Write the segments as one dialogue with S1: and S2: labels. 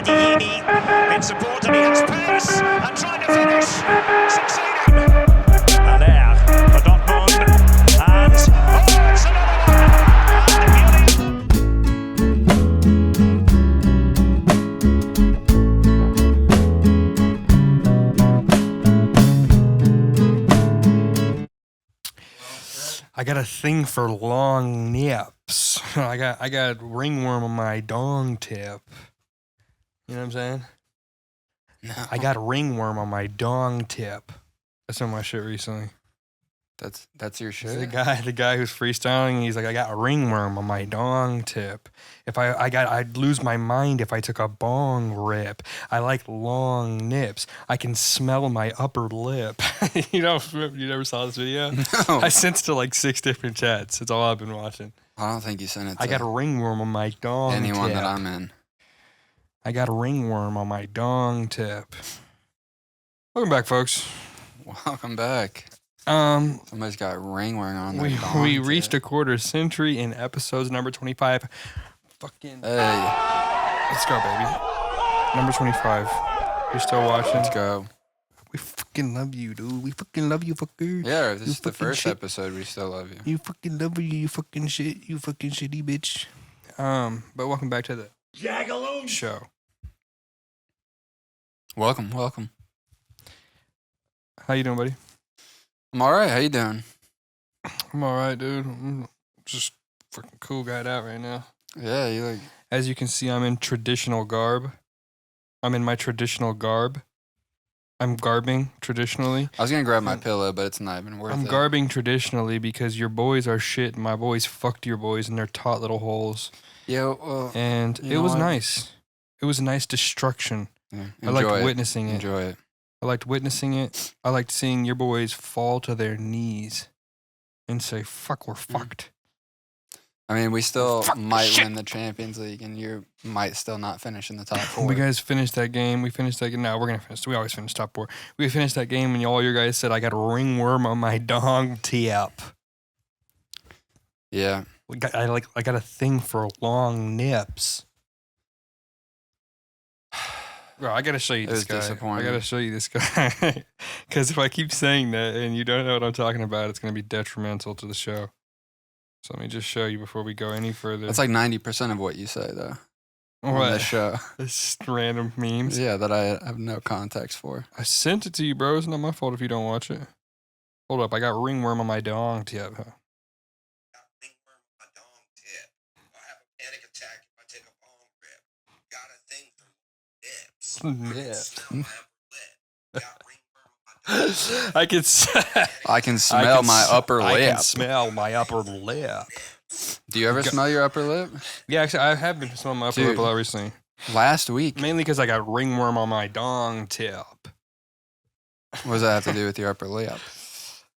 S1: in support, and he has pace and trying to finish, succeeding. And there for Dortmund, and it's another
S2: I got a thing for long nips. I got ringworm on my dong tip. You know what I'm saying?
S3: No.
S2: I got ringworm on my dong tip. That's on my shit recently.
S3: That's your shit.
S2: The guy who's freestyling, he's like, I got ringworm on my dong tip. If I'd lose my mind if I took a bong rip. I like long nips. I can smell my upper lip. You never saw this video?
S3: No.
S2: I sent it to like 6 different chats. That's all I've been watching.
S3: I don't think you sent it to
S2: I got a ringworm on my dong
S3: anyone
S2: tip.
S3: that I'm in.
S2: I got a ringworm on my dong tip. Welcome back, folks.
S3: Welcome back. Somebody's got ringworm on their dong
S2: We
S3: tip.
S2: reached a quarter century in episodes number 25. Fucking
S3: Hey,
S2: let's go, baby. Number 25. You're still watching?
S3: let's go.
S2: We fucking love you, dude. We fucking love you, fucker.
S3: Yeah, if this
S2: You
S3: is the
S2: fucking
S3: first
S2: shit.
S3: episode. We still love you.
S2: You fucking love you, you fucking shit, you fucking shitty bitch. But welcome back to the show.
S3: Welcome.
S2: How you doing, buddy?
S3: I'm all right. How you doing?
S2: I'm all right, dude. I'm just fucking cool guy out right now.
S3: Yeah, you look.
S2: As you can see, I'm in traditional garb. I'm in my traditional garb. I'm garbing traditionally.
S3: I was gonna grab my pillow, but it's not even worth
S2: I'm
S3: it.
S2: garbing traditionally because your boys are shit and my boys fucked your boys and they're taut little holes.
S3: Yeah, well,
S2: And
S3: you
S2: it
S3: know
S2: was
S3: what?
S2: nice. It was a nice destruction.
S3: yeah,
S2: I liked
S3: enjoy it.
S2: witnessing it.
S3: Enjoy it.
S2: I liked witnessing it. I liked seeing your boys fall to their knees and say, fuck, we're fucked.
S3: I mean, we still
S2: Fuck
S3: might
S2: shit.
S3: win the Champions League, and you might still not finish in the top 4.
S2: We guys finished that game. We finished that game. No, we're going to finish. We always finish top 4. We finished that game and all your guys said, I got a ringworm on my dong tip.
S3: Yeah.
S2: I got a thing for long nips. Bro, I gotta show you
S3: It
S2: this
S3: was
S2: guy. I
S3: disappointing.
S2: gotta show you this guy. Because if I keep saying that and you don't know what I'm talking about, it's gonna be detrimental to the show. So let me just show you before we go any further.
S3: That's like 90% of what you say, though, on
S2: what?
S3: this show.
S2: It's just random memes.
S3: Yeah, that I have no context for.
S2: I sent it to you, bro. It's not my fault if you don't watch it. Hold up, I got ringworm on my dong tip. Huh? I can
S3: I can smell my upper
S2: I
S3: lip.
S2: can smell my upper lip.
S3: Do you ever smell your upper lip?
S2: Yeah, actually, I have been smelling my upper lip a
S3: Dude.
S2: lot recently.
S3: Last week.
S2: Mainly because I got ringworm on my dong tip.
S3: What does that have to do with your upper lip?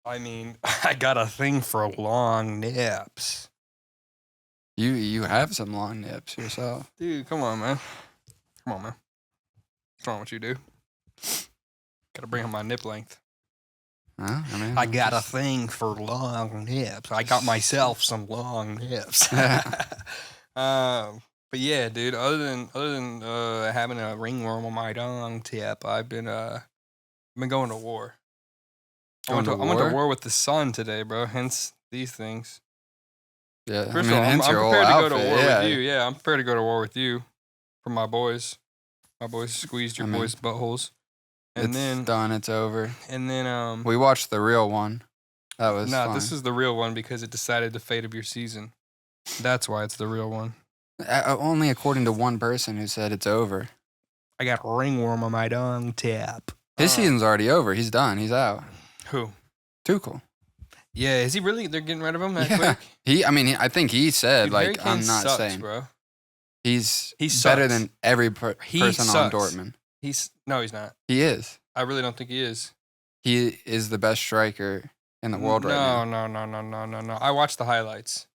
S2: I mean, I got a thing for long nips.
S3: You have some long nips yourself.
S2: Dude, come on, man. Come on, man. What's wrong with you, dude? Gotta bring up my nip length.
S3: Huh? I mean,
S2: I got a thing for long nips. I got myself some long nips. But yeah, dude. Other than having a ringworm on my dong tip, I've been going to war. I went to war with the sun today, bro. Hence these things.
S3: Yeah,
S2: First of all, I'm
S3: hence your
S2: prepared to
S3: whole
S2: go to
S3: outfit,
S2: war
S3: yeah.
S2: with you. Yeah, I'm prepared to go to war with you for my boys. My boys squeezed your
S3: I mean,
S2: boys' buttholes, and
S3: It's done. It's over.
S2: then
S3: We watched the real one. That was fun.
S2: this is the real one because it decided the fate of your season. That's why it's the real one.
S3: Only according to one person who said it's over.
S2: I got ringworm on my dong tip.
S3: His season's already over. He's done. He's out.
S2: Who?
S3: Tuchel.
S2: Yeah, is he really? They're getting rid of him that
S3: Yeah.
S2: quick?
S3: I think he said,
S2: Dude, Harry
S3: like,
S2: Kane
S3: I'm not
S2: sucks,
S3: saying.
S2: bro.
S3: He's
S2: He
S3: better
S2: sucks.
S3: than every
S2: He
S3: person on
S2: sucks.
S3: Dortmund.
S2: He's not.
S3: He is.
S2: I really don't think he is.
S3: He is the best striker in the world right now.
S2: No. I watched the highlights,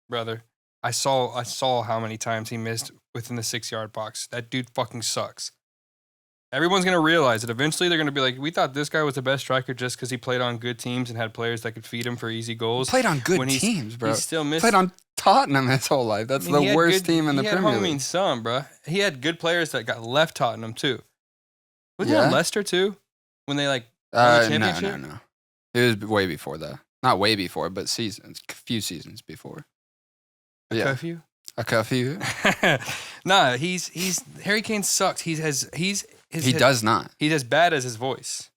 S2: brother. I saw how many times he missed within the 6-yard box. That dude fucking sucks. Everyone's gonna realize it. Eventually, they're gonna be like, "We thought this guy was the best striker just because he played on good teams and had players that could feed him for easy goals."
S3: Played on good
S2: When
S3: teams, bro.
S2: He still missed.
S3: Played on Tottenham his whole life. That's the worst team in the Premier League.
S2: He had Son, bro. He had good players that got left Tottenham too. Was he
S3: Yeah.
S2: on Leicester too? When they won the championship?
S3: No. It was way before that. Not way before, but a few seasons before.
S2: A few?
S3: A few.
S2: Nah, Harry Kane sucks. He does not. He's as bad as his voice.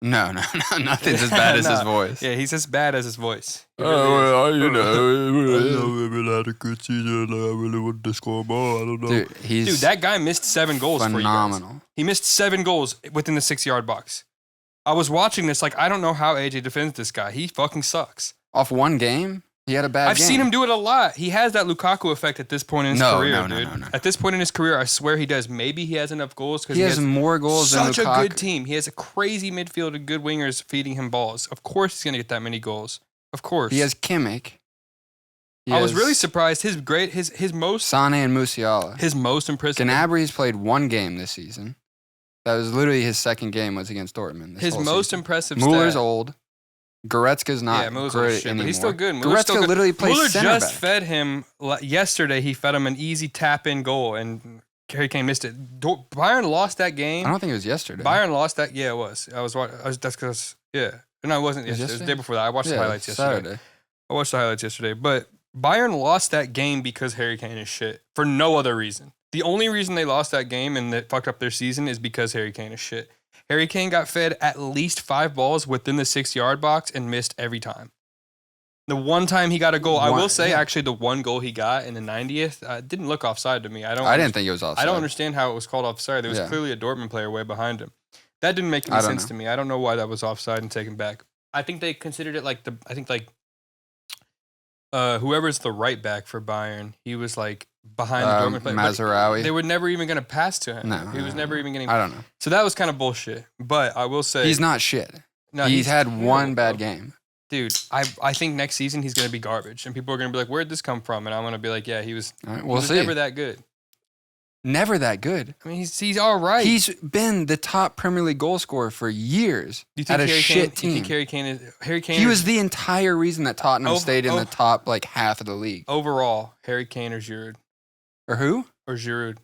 S3: No, nothing's as bad as his voice.
S2: Yeah, he's as bad as his voice.
S3: I
S2: really had a good season. I really wanted to score more. I don't know. Dude, that guy missed 7 goals for you guys.
S3: Phenomenal.
S2: He missed 7 goals within the 6-yard box. I was watching this I don't know how AJ defends this guy. He fucking sucks.
S3: Off one game? He had a bad game.
S2: I've seen him do it a lot. He has that Lukaku effect at this point in his career, dude. No. At this point in his career, I swear he does. Maybe he has enough goals because
S3: he has more goals than Lukaku.
S2: Such a good team. He has a crazy midfield and good wingers feeding him balls. Of course he's going to get that many goals. Of course.
S3: He has Kimmich.
S2: I was really surprised. His most
S3: Sane and Musiala.
S2: His most impressive.
S3: Gnabry's played 1 game this season. That was literally his second game was against Dortmund.
S2: His most impressive
S3: Muller's old. Goretzka's not great anymore.
S2: But he's still good.
S3: Goretzka literally plays center back.
S2: Muller just fed him yesterday. He fed him an easy tap-in goal, and Harry Kane missed it. Bayern lost that game.
S3: I don't think it was yesterday.
S2: Bayern lost that. Yeah, it was. That's because No, it wasn't yesterday. It was the day before that. I watched the highlights yesterday.
S3: Saturday.
S2: I watched the highlights yesterday, but Bayern lost that game because Harry Kane is shit for no other reason. The only reason they lost that game and that fucked up their season is because Harry Kane is shit. Harry Kane got fed at least 5 balls within the 6-yard box and missed every time. The one time he got a goal, I will say, actually, the one goal he got in the 90th didn't look offside to me. I didn't think it was offside. I don't understand how it was called offside. There was clearly a Dortmund player way behind him. That didn't make any sense to me. I don't know why that was offside and taken back. I think they considered it whoever's the right back for Bayern, he was behind the Dortmund player.
S3: Mazraoui.
S2: They were never even going to pass to him.
S3: No.
S2: He was never even getting...
S3: I don't know.
S2: So that was kind of bullshit. But I will say...
S3: He's not shit. No, he's had one bad game.
S2: Dude, I think next season he's going to be garbage. And people are going to be like, where'd this come from? And I'm going to be like, yeah, he was never that good.
S3: Never that good.
S2: I mean, he's all right.
S3: He's been the top Premier League goal scorer for years at a shit team.
S2: Do you think Harry Kane
S3: he was the entire reason that Tottenham stayed in the top half of the league.
S2: Overall, Harry Kane or Giroud?
S3: Or who?
S2: Or Giroud.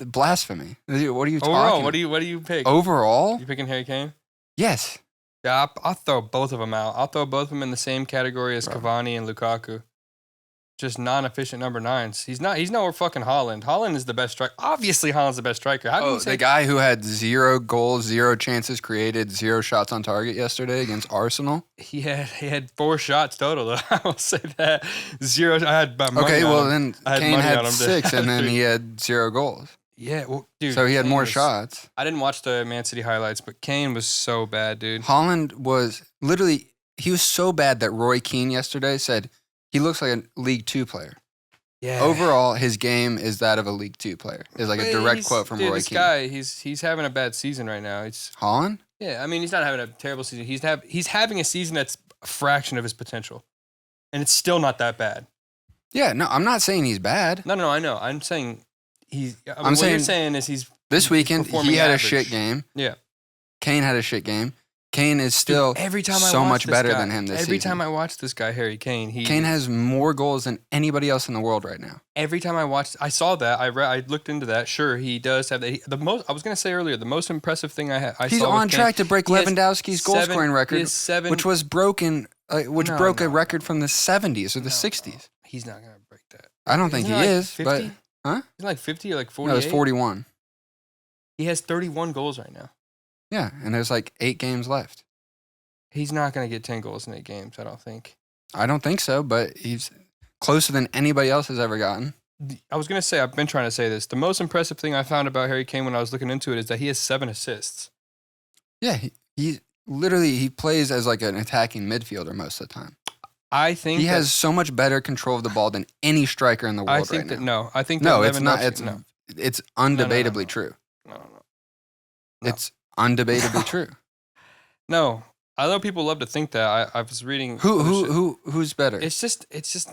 S3: Blasphemy. What are you talking
S2: about? What do you pick?
S3: Overall?
S2: You picking Harry Kane?
S3: Yes.
S2: Yeah, I'll throw both of them out. I'll throw both of them in the same category as Cavani and Lukaku. Just non-efficient number 9s. He's nowhere fucking Haaland. Haaland is the best striker. Obviously, Haaland's the best striker. How can you say
S3: the guy who had 0 goals, 0 chances created, 0 shots on target yesterday against Arsenal?
S2: He had 4 shots total, though. I will say that. 0. I had money
S3: okay, well,
S2: him.
S3: Then Kane had 6, and then he had 0 goals.
S2: Yeah, well, dude.
S3: So he had more shots.
S2: I didn't watch the Man City highlights, but Kane was so bad, dude.
S3: Haaland was literally, he was so bad that Roy Keane yesterday said, he looks like a League 2 player. Yeah. Overall, his game is that of a League 2 player. Is a direct quote from Roy Keane. This
S2: guy, he's having a bad season right now. It's
S3: Haaland?
S2: Yeah, I mean, he's not having a terrible season. He's having a season that's a fraction of his potential, and it's still not that bad.
S3: Yeah, no, I'm not saying he's bad.
S2: No, I know. I'm saying
S3: what you're saying
S2: is he's
S3: this weekend he had a shit game.
S2: Yeah,
S3: Kane had a shit game. Kane is still so much better than him this season.
S2: Every time I watch this guy, Harry Kane,
S3: Kane has more goals than anybody else in the world right now.
S2: Every time I saw that. I looked into that. Sure, he does have the most. I was going to say earlier, the most impressive thing I saw.
S3: He's on track to break Lewandowski's goal scoring record, which was broken, broke a record from the 70s or the 60s.
S2: He's not going to break that.
S3: I don't think he is.
S2: 50?
S3: But huh?
S2: He's like 50 or like 48.
S3: No, it's 41.
S2: He has 31 goals right now.
S3: Yeah, and there's 8 games left.
S2: He's not going to get 10 goals in 8 games, I don't think.
S3: I don't think so, but he's closer than anybody else has ever gotten.
S2: I was going to say, I've been trying to say this. The most impressive thing I found about Harry Kane when I was looking into it is that he has 7 assists.
S3: Yeah, he plays as an attacking midfielder most of the time.
S2: I think
S3: he has so much better control of the ball than any striker in the world right now.
S2: I think
S3: no, it's not. It's undebatably true.
S2: No.
S3: It's undebatably true.
S2: No, I know people love to think that. I was reading
S3: who's better.
S2: It's just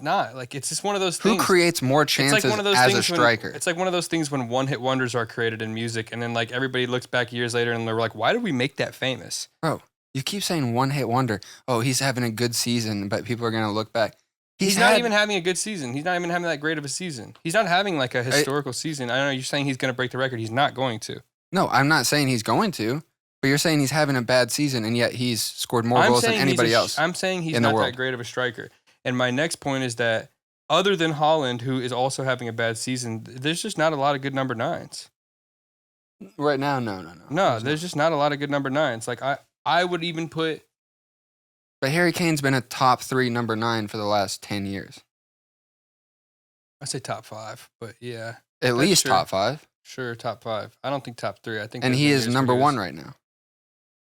S2: not it's just one of those things.
S3: Who creates more chances as a striker?
S2: It's like one of those things when one-hit wonders are created in music, and then everybody looks back years later and they're like, why did we make that famous?
S3: Bro, you keep saying one-hit wonder. Oh, he's having a good season, but people are gonna look back.
S2: He's not even having a good season. He's not even having that great of a season. He's not having like a historical season. I don't know. You're saying he's going to break the record. He's not going to.
S3: No, I'm not saying he's going to, but you're saying he's having a bad season, and yet he's scored more goals than anybody else.
S2: I'm saying he's not that great of a striker. And my next point is that other than Haaland, who is also having a bad season, there's just not a lot of good number 9s.
S3: Right now, no.
S2: No, there's just not a lot of good number 9s. Like I would even put.
S3: But Harry Kane's been a top 3 number 9 for the last 10 years.
S2: I'd say top 5, but yeah.
S3: At least top 5.
S2: Sure, top 5. I don't think top 3. I think.
S3: And he is number 1 right now.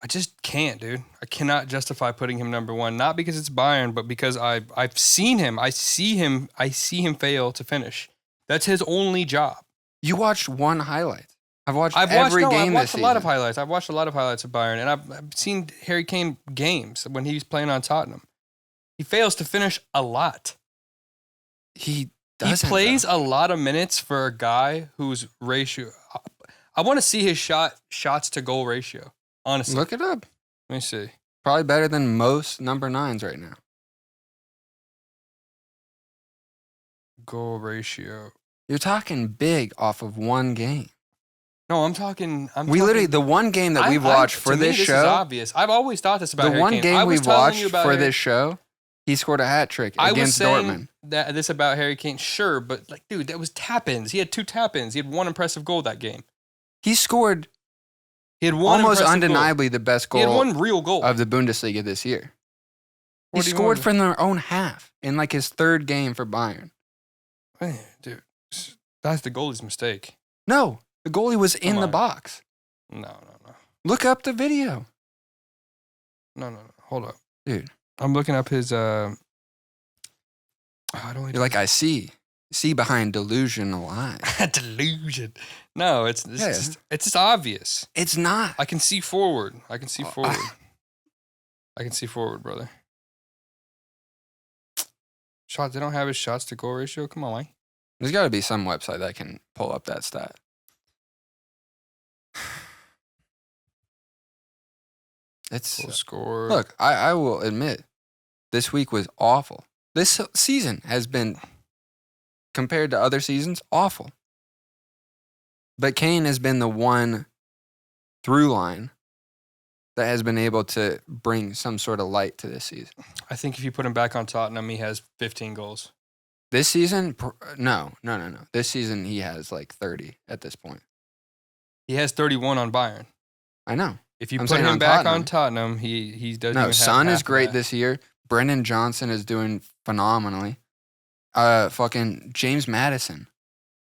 S2: I just can't, dude. I cannot justify putting him number 1. Not because it's Bayern, but because I've seen him. I see him fail to finish. That's his only job.
S3: You watched one highlight. I've watched every game this season.
S2: I've watched a lot of highlights. I've watched a lot of highlights of Bayern, and I've seen Harry Kane games when he's playing on Tottenham. He fails to finish a lot.
S3: He
S2: plays a lot of minutes for a guy whose ratio. I want to see his shots to goal ratio. Honestly,
S3: look it up.
S2: Let me see.
S3: Probably better than most number 9s right now.
S2: Goal ratio.
S3: You're talking big off of one game.
S2: No, I'm talking.
S3: Literally, the one game that we've watched for this show.
S2: This is obvious. I've always thought this about Harry Kane.
S3: The one game we've watched for this show, he scored a hat trick against Dortmund.
S2: This about Harry Kane, sure, but like, dude, that was tap-ins. He had 2 tap-ins. He had 1 impressive goal that game.
S3: He scored.
S2: He had 1
S3: almost undeniably the best goal.
S2: He had 1 real goal
S3: of the Bundesliga this year. He scored from their own half in like his 3rd game for Bayern.
S2: Man, dude, that's the goalie's mistake.
S3: No. The goalie was in the box.
S2: No.
S3: Look up the video.
S2: No. Hold up.
S3: Dude.
S2: I'm looking up his...
S3: You're like, I see. See behind delusional eyes.
S2: Delusion. No, it's just obvious.
S3: It's not.
S2: I can see forward. I can see forward, brother. They don't have his shots to goal ratio? Come on, Mike.
S3: There's got to be some website that can pull up that stat. It's
S2: score.
S3: Look, I will admit, this week was awful. This season has been, compared to other seasons, awful. But Kane has been the one through line that has been able to bring some sort of light to this season.
S2: I think if you put him back on Tottenham, he has 15 goals.
S3: This season? No. This season, he has like 30 at this point.
S2: He has 31 on Bayern.
S3: I know.
S2: If you put him back on Tottenham, he doesn't.
S3: No, Son is great this year. Brendan Johnson is doing phenomenally. Fucking James Maddison.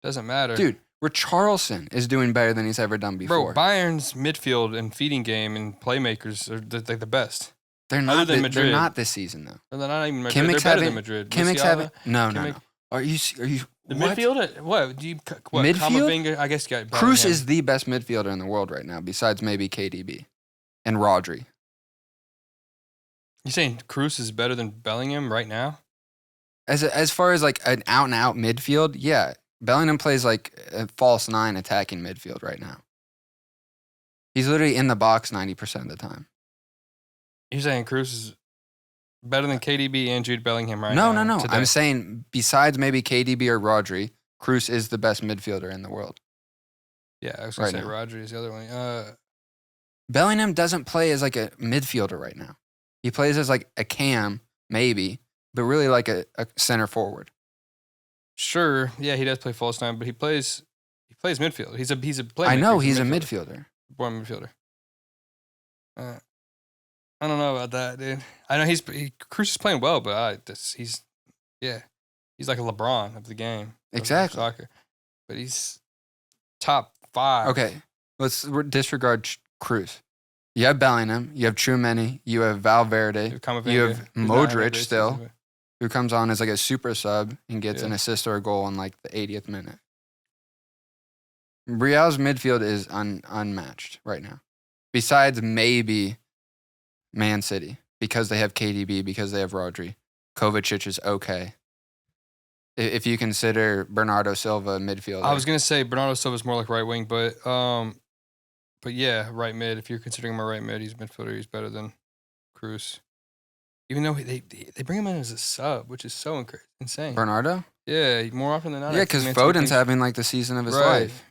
S2: Doesn't matter.
S3: Dude, Richarlison is doing better than he's ever done before.
S2: Bro, Bayern's midfield and feeding game and playmakers are the best.
S3: They're not. They're not this season though.
S2: They're not even Madrid. They're better than Madrid.
S3: Kimmich's having no. Are you?
S2: The midfield? What?
S3: Midfield?
S2: Kamavinga? I guess you got
S3: Kroos is the best midfielder in the world right now, besides maybe KDB and Rodri.
S2: You saying Kroos is better than Bellingham right now?
S3: As far as like an out and out midfield, yeah, Bellingham plays like a false 9 attacking midfield right now. He's literally in the box 90% of the time.
S2: You're saying Kroos is better than KDB and Jude Bellingham right now?
S3: No. I'm saying besides maybe KDB or Rodri, Kroos is the best midfielder in the world.
S2: Yeah, I was going to say Rodri is the other one.
S3: Bellingham doesn't play as like a midfielder right now. He plays as like a cam, maybe, but really like a center forward.
S2: Sure, yeah, he does play false 9, but he plays midfield. He's a playmaker.
S3: I know he's a midfielder.
S2: Born midfielder. I don't know about that, dude. I know Kroos is playing well, but he's like a LeBron of the game.
S3: Exactly.
S2: Soccer. But he's top 5.
S3: Okay, let's disregard Kroos. You have Bellingham, you have Tchouaméni, you have Valverde, you have Modric still, who comes on as like a super sub and gets an assist or a goal in like the 80th minute. Real's midfield is unmatched right now. Besides maybe Man City, because they have KDB, because they have Rodri. Kovacic is okay. If you consider Bernardo Silva midfielder.
S2: I was going to say Bernardo Silva is more like right wing, but yeah, right mid. If you're considering him a right mid, he's midfielder. He's better than Kroos. Even though they bring him in as a sub, which is so insane.
S3: Bernardo?
S2: Yeah, more often than not.
S3: Yeah, because Foden's having like the season of his life.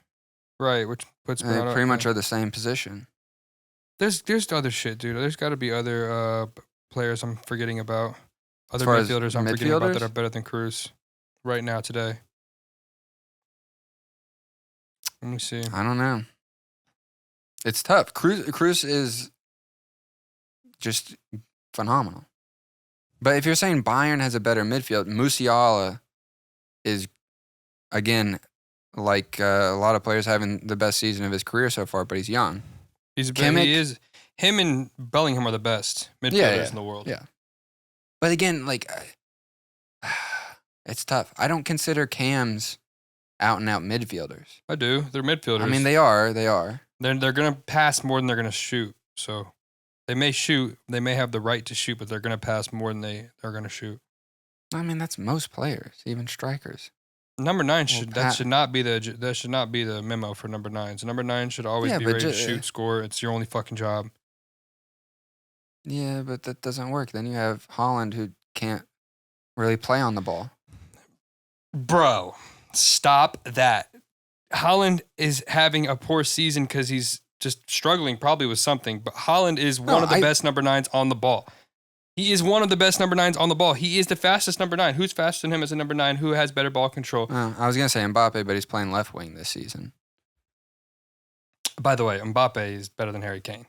S2: Right, which puts
S3: and they pretty much are the same position.
S2: There's other shit, dude. There's got to be other players I'm forgetting about. Other
S3: far as
S2: midfielders I'm forgetting about that
S3: midfielders?
S2: are better than Cruz right now today. Let me see.
S3: I don't know. It's tough. Cruz is just phenomenal. But if you're saying Bayern has a better midfield, Musiala is, again, like a lot of players having the best season of his career so far, but he's young.
S2: He
S3: Kimmich-
S2: is. Him and Bellingham are the best midfielders in the world.
S3: Yeah. But again, like, it's tough. I don't consider Cams out-and-out midfielders.
S2: I do. They're midfielders.
S3: I mean, they are.
S2: They're gonna pass more than they're gonna shoot. So they may shoot. They may have the right to shoot, but they're gonna pass more than they're gonna shoot.
S3: I mean, that's most players, even strikers.
S2: Number 9 should not be the memo for number 9s. Number 9 should always be ready to shoot, score. It's your only fucking job.
S3: Yeah, but that doesn't work. Then you have Holland who can't really play on the ball.
S2: Bro, stop that. Holland is having a poor season because he's just struggling probably with something. But Holland is one of the best number 9s on the ball. He is one of the best number 9s on the ball. He is the fastest number 9. Who's faster than him as a number 9? Who has better ball control?
S3: I was going to say Mbappe, but he's playing left wing this season.
S2: By the way, Mbappe is better than Harry Kane.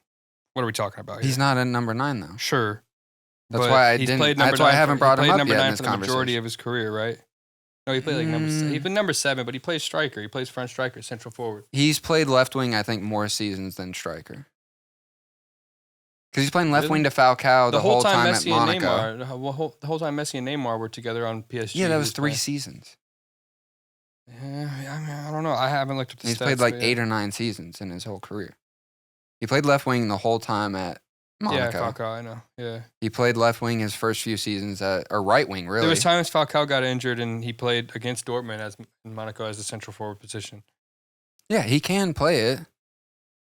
S2: What are we talking about here?
S3: He's not a number 9, though.
S2: Sure.
S3: That's why I haven't brought him up yet in this
S2: He played number 9 for the
S3: conversation.
S2: majority of his career, right? No, he played like number 7. He played number 7, but he plays striker. He plays front striker, central forward.
S3: He's played left wing, I think, more seasons than striker. Because he's playing left wing to Falcao the whole time at Monaco.
S2: The whole time Messi and Neymar were together on PSG.
S3: Yeah, that was 3 seasons.
S2: Yeah, I mean, I don't know. I haven't looked at the stats.
S3: He's played like 8 or 9 seasons in his whole career. He played left wing the whole time at Monaco.
S2: Yeah, Falcao, I know. Yeah.
S3: He played left wing his first few seasons or right wing, really.
S2: There was times Falcao got injured and he played against Dortmund in Monaco as the central forward position.
S3: Yeah, he can play it,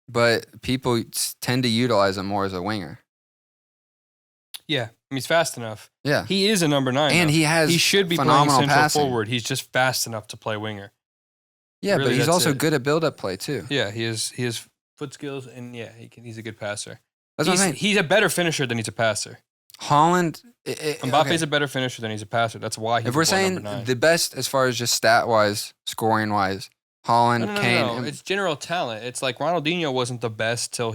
S3: but people tend to utilize him more as a winger.
S2: Yeah, I mean, he's fast enough.
S3: Yeah.
S2: He is a number 9.
S3: And
S2: though. He should be playing central
S3: passing.
S2: forward. He's just fast enough to play winger.
S3: Yeah,
S2: Really,
S3: but he's
S2: that's
S3: also
S2: it.
S3: good at build-up play, too.
S2: Yeah, he has foot skills, and yeah, he's a good passer.
S3: That's what I'm saying.
S2: He's a better finisher than he's a passer.
S3: Holland...
S2: Mbappe's a better finisher than he's a passer. That's why he's
S3: If we're saying
S2: number 9.
S3: the best as far as just stat-wise, scoring-wise, Holland, Kane...
S2: No. It's general talent. It's like Ronaldinho wasn't the best till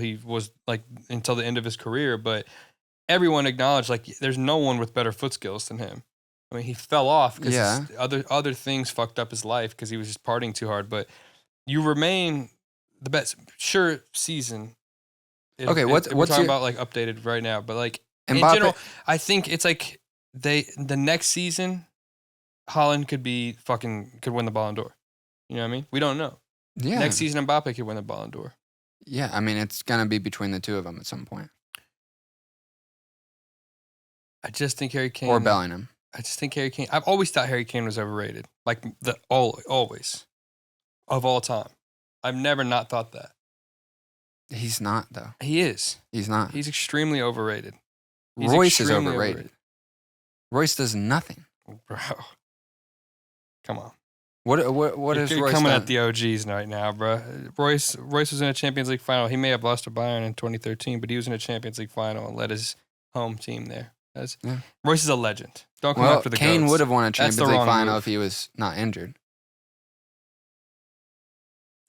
S2: until the end of his career, but everyone acknowledged like there's no one with better foot skills than him. I mean, he fell off because other things fucked up his life because he was just partying too hard. But you remain the best. Sure, season.
S3: Okay,
S2: we're
S3: what's
S2: talking
S3: your,
S2: about like updated right now, but like
S3: Mbappe,
S2: in general, I think it's like the next season, Holland could win the Ballon d'Or. You know what I mean? We don't know.
S3: Yeah.
S2: Next season, Mbappe could win the Ballon d'Or.
S3: Yeah, I mean, it's going to be between the two of them at some point.
S2: I just think Harry Kane
S3: Or Bellingham.
S2: I just think Harry Kane. I've always thought Harry Kane was overrated, like always, of all time. I've never not thought that.
S3: He's not, though.
S2: He is.
S3: He's not.
S2: He's extremely overrated.
S3: Royce is overrated. Royce does nothing.
S2: Bro, come on.
S3: What is
S2: You're
S3: Royce
S2: coming
S3: done?
S2: at the OGs right now, bro? Royce was in a Champions League final. He may have lost to Bayern in 2013, but he was in a Champions League final and led his home team there. Royce is a legend. Don't come after the
S3: Kane
S2: goats.
S3: would have won a Champions League final
S2: move.
S3: if he was not injured.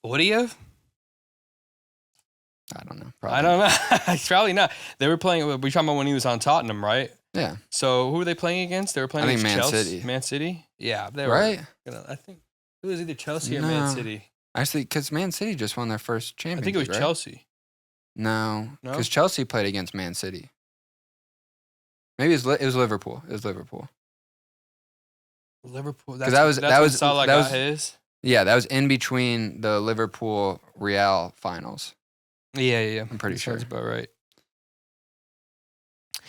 S2: Would he have?
S3: I don't know. Probably.
S2: I don't know. Probably not. They were playing. We talking about when he was on Tottenham, right?
S3: Yeah.
S2: So who were they playing against? They were playing against Chelsea. Man City. Yeah, they were.
S3: Right?
S2: I think it was either Chelsea or Man City.
S3: Actually, because Man City just won their first Champions League.
S2: I think it was
S3: right?
S2: Chelsea.
S3: No, because Chelsea played against Man City. Maybe it was Liverpool. It was Liverpool.
S2: Liverpool.
S3: Because that was
S2: Salah got his.
S3: Yeah, that was in between the Liverpool Real finals.
S2: Yeah.
S3: I'm pretty sure.
S2: Sounds about right.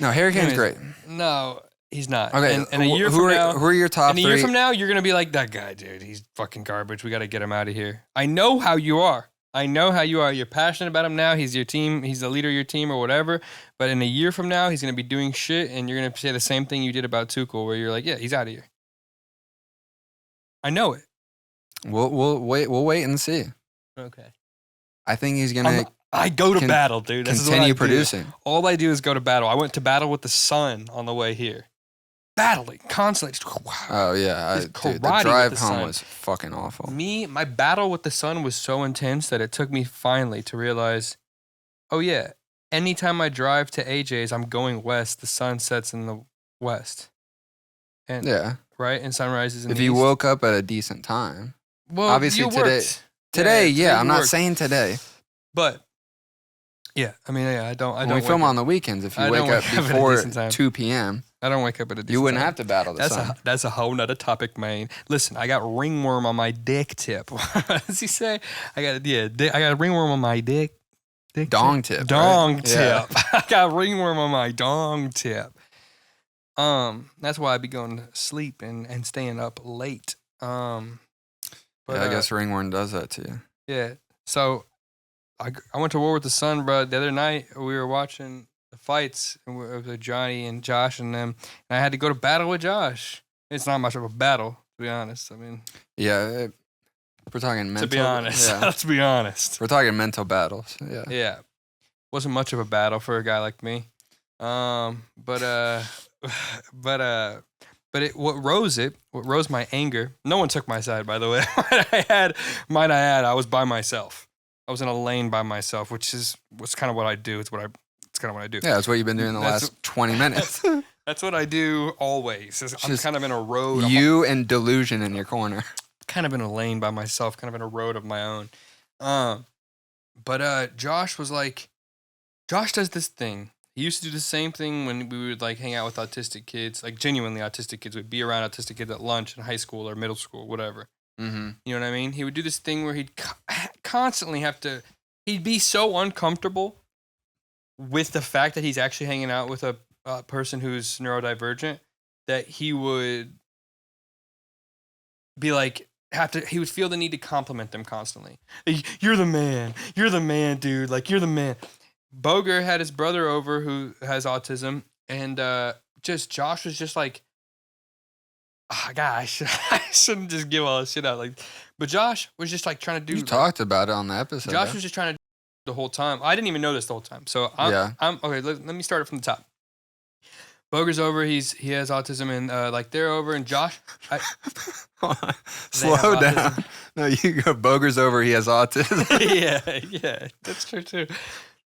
S3: No, Harry Kane's great.
S2: No, he's not.
S3: Okay,
S2: and a year from now,
S3: who are your top three?
S2: In a year from now, you're gonna be like, that guy, dude. He's fucking garbage. We got to get him out of here. I know how you are. I know how you are. You're passionate about him now. He's your team. He's the leader of your team or whatever. But in a year from now, he's going to be doing shit, and you're going to say the same thing you did about Tuchel, where you're like, yeah, he's out of here. I know it.
S3: We'll wait and see.
S2: Okay.
S3: I think he's gonna.
S2: I go to battle, dude. This
S3: continue
S2: is what I
S3: producing.
S2: Do. All I do is go to battle. I went to battle with the sun on the way here. Battling constantly.
S3: Oh yeah,
S2: Just
S3: dude, the
S2: karate
S3: drive
S2: with the
S3: home
S2: sun.
S3: was fucking awful.
S2: My battle with the sun was so intense that it took me finally to realize, oh yeah, anytime I drive to AJ's, I'm going west. The sun sets in the west. And
S3: Yeah.
S2: right, and sun rises in
S3: If
S2: the
S3: you
S2: east.
S3: woke up at a decent time.
S2: Well,
S3: obviously
S2: you worked.
S3: Today,
S2: today
S3: I'm
S2: you
S3: not
S2: worked.
S3: saying today.
S2: But yeah, I mean, yeah, I don't.
S3: When we
S2: wake
S3: film
S2: up-
S3: on the weekends, if
S2: I
S3: you
S2: don't
S3: wake up
S2: wake up at a
S3: before
S2: decent time.
S3: 2 p.m.,
S2: I don't wake up at a decent
S3: you wouldn't
S2: time.
S3: have to battle the sun.
S2: That's a whole nother topic, man. Listen, I got ringworm on my dick tip. What does he say? I got a ringworm on my dick.
S3: Dong tip.
S2: Dong
S3: right?
S2: tip.
S3: Yeah.
S2: I got ringworm on my dong tip. That's why I be going to sleep and staying up late. But
S3: I guess ringworm does that to you.
S2: yeah. So I went to war with the sun, bro. The other night we were watching the fights and it was with Johnny and Josh and them, and I had to go to battle with Josh. It's not much of a battle, to be honest. I mean,
S3: Yeah, we're talking mental.
S2: to be honest,
S3: Yeah.
S2: let's be honest.
S3: We're talking mental battles. Yeah.
S2: Yeah, wasn't much of a battle for a guy like me. But what rose my anger. No one took my side, by the way. I was by myself. I was in a lane by myself, which was kind of what I do. It's kind of what I do.
S3: Yeah, that's what you've been doing the
S2: That's-
S3: last 20 minutes.
S2: That's what I do always. I'm
S3: just
S2: kind of in a road. I'm
S3: You and delusion in your corner.
S2: kind of in a lane by myself, kind of in a road of my own. But Josh was like, Josh does this thing. He used to do the same thing when we would like hang out with autistic kids, like genuinely autistic kids. We'd be around autistic kids at lunch in high school or middle school, whatever.
S3: Mm-hmm.
S2: You know what I mean? He would do this thing where he'd constantly have to. He'd be so uncomfortable with the fact that he's actually hanging out with a person who's neurodivergent that he would be like he would feel the need to compliment them constantly. You're the man, dude. Like you're the man. Boger had his brother over who has autism, and just Josh was just like, oh, gosh, I shouldn't just give all this shit out. Like, but Josh was just like trying to do.
S3: You talked about it on the episode.
S2: Josh was just trying to do the whole time. I didn't even know this the whole time. So I'm okay. Let me start it from the top. Boger's over. He has autism, and like they're over, and Josh.
S3: Slow down. No, you go. Boger's over. He has autism.
S2: yeah, that's true too.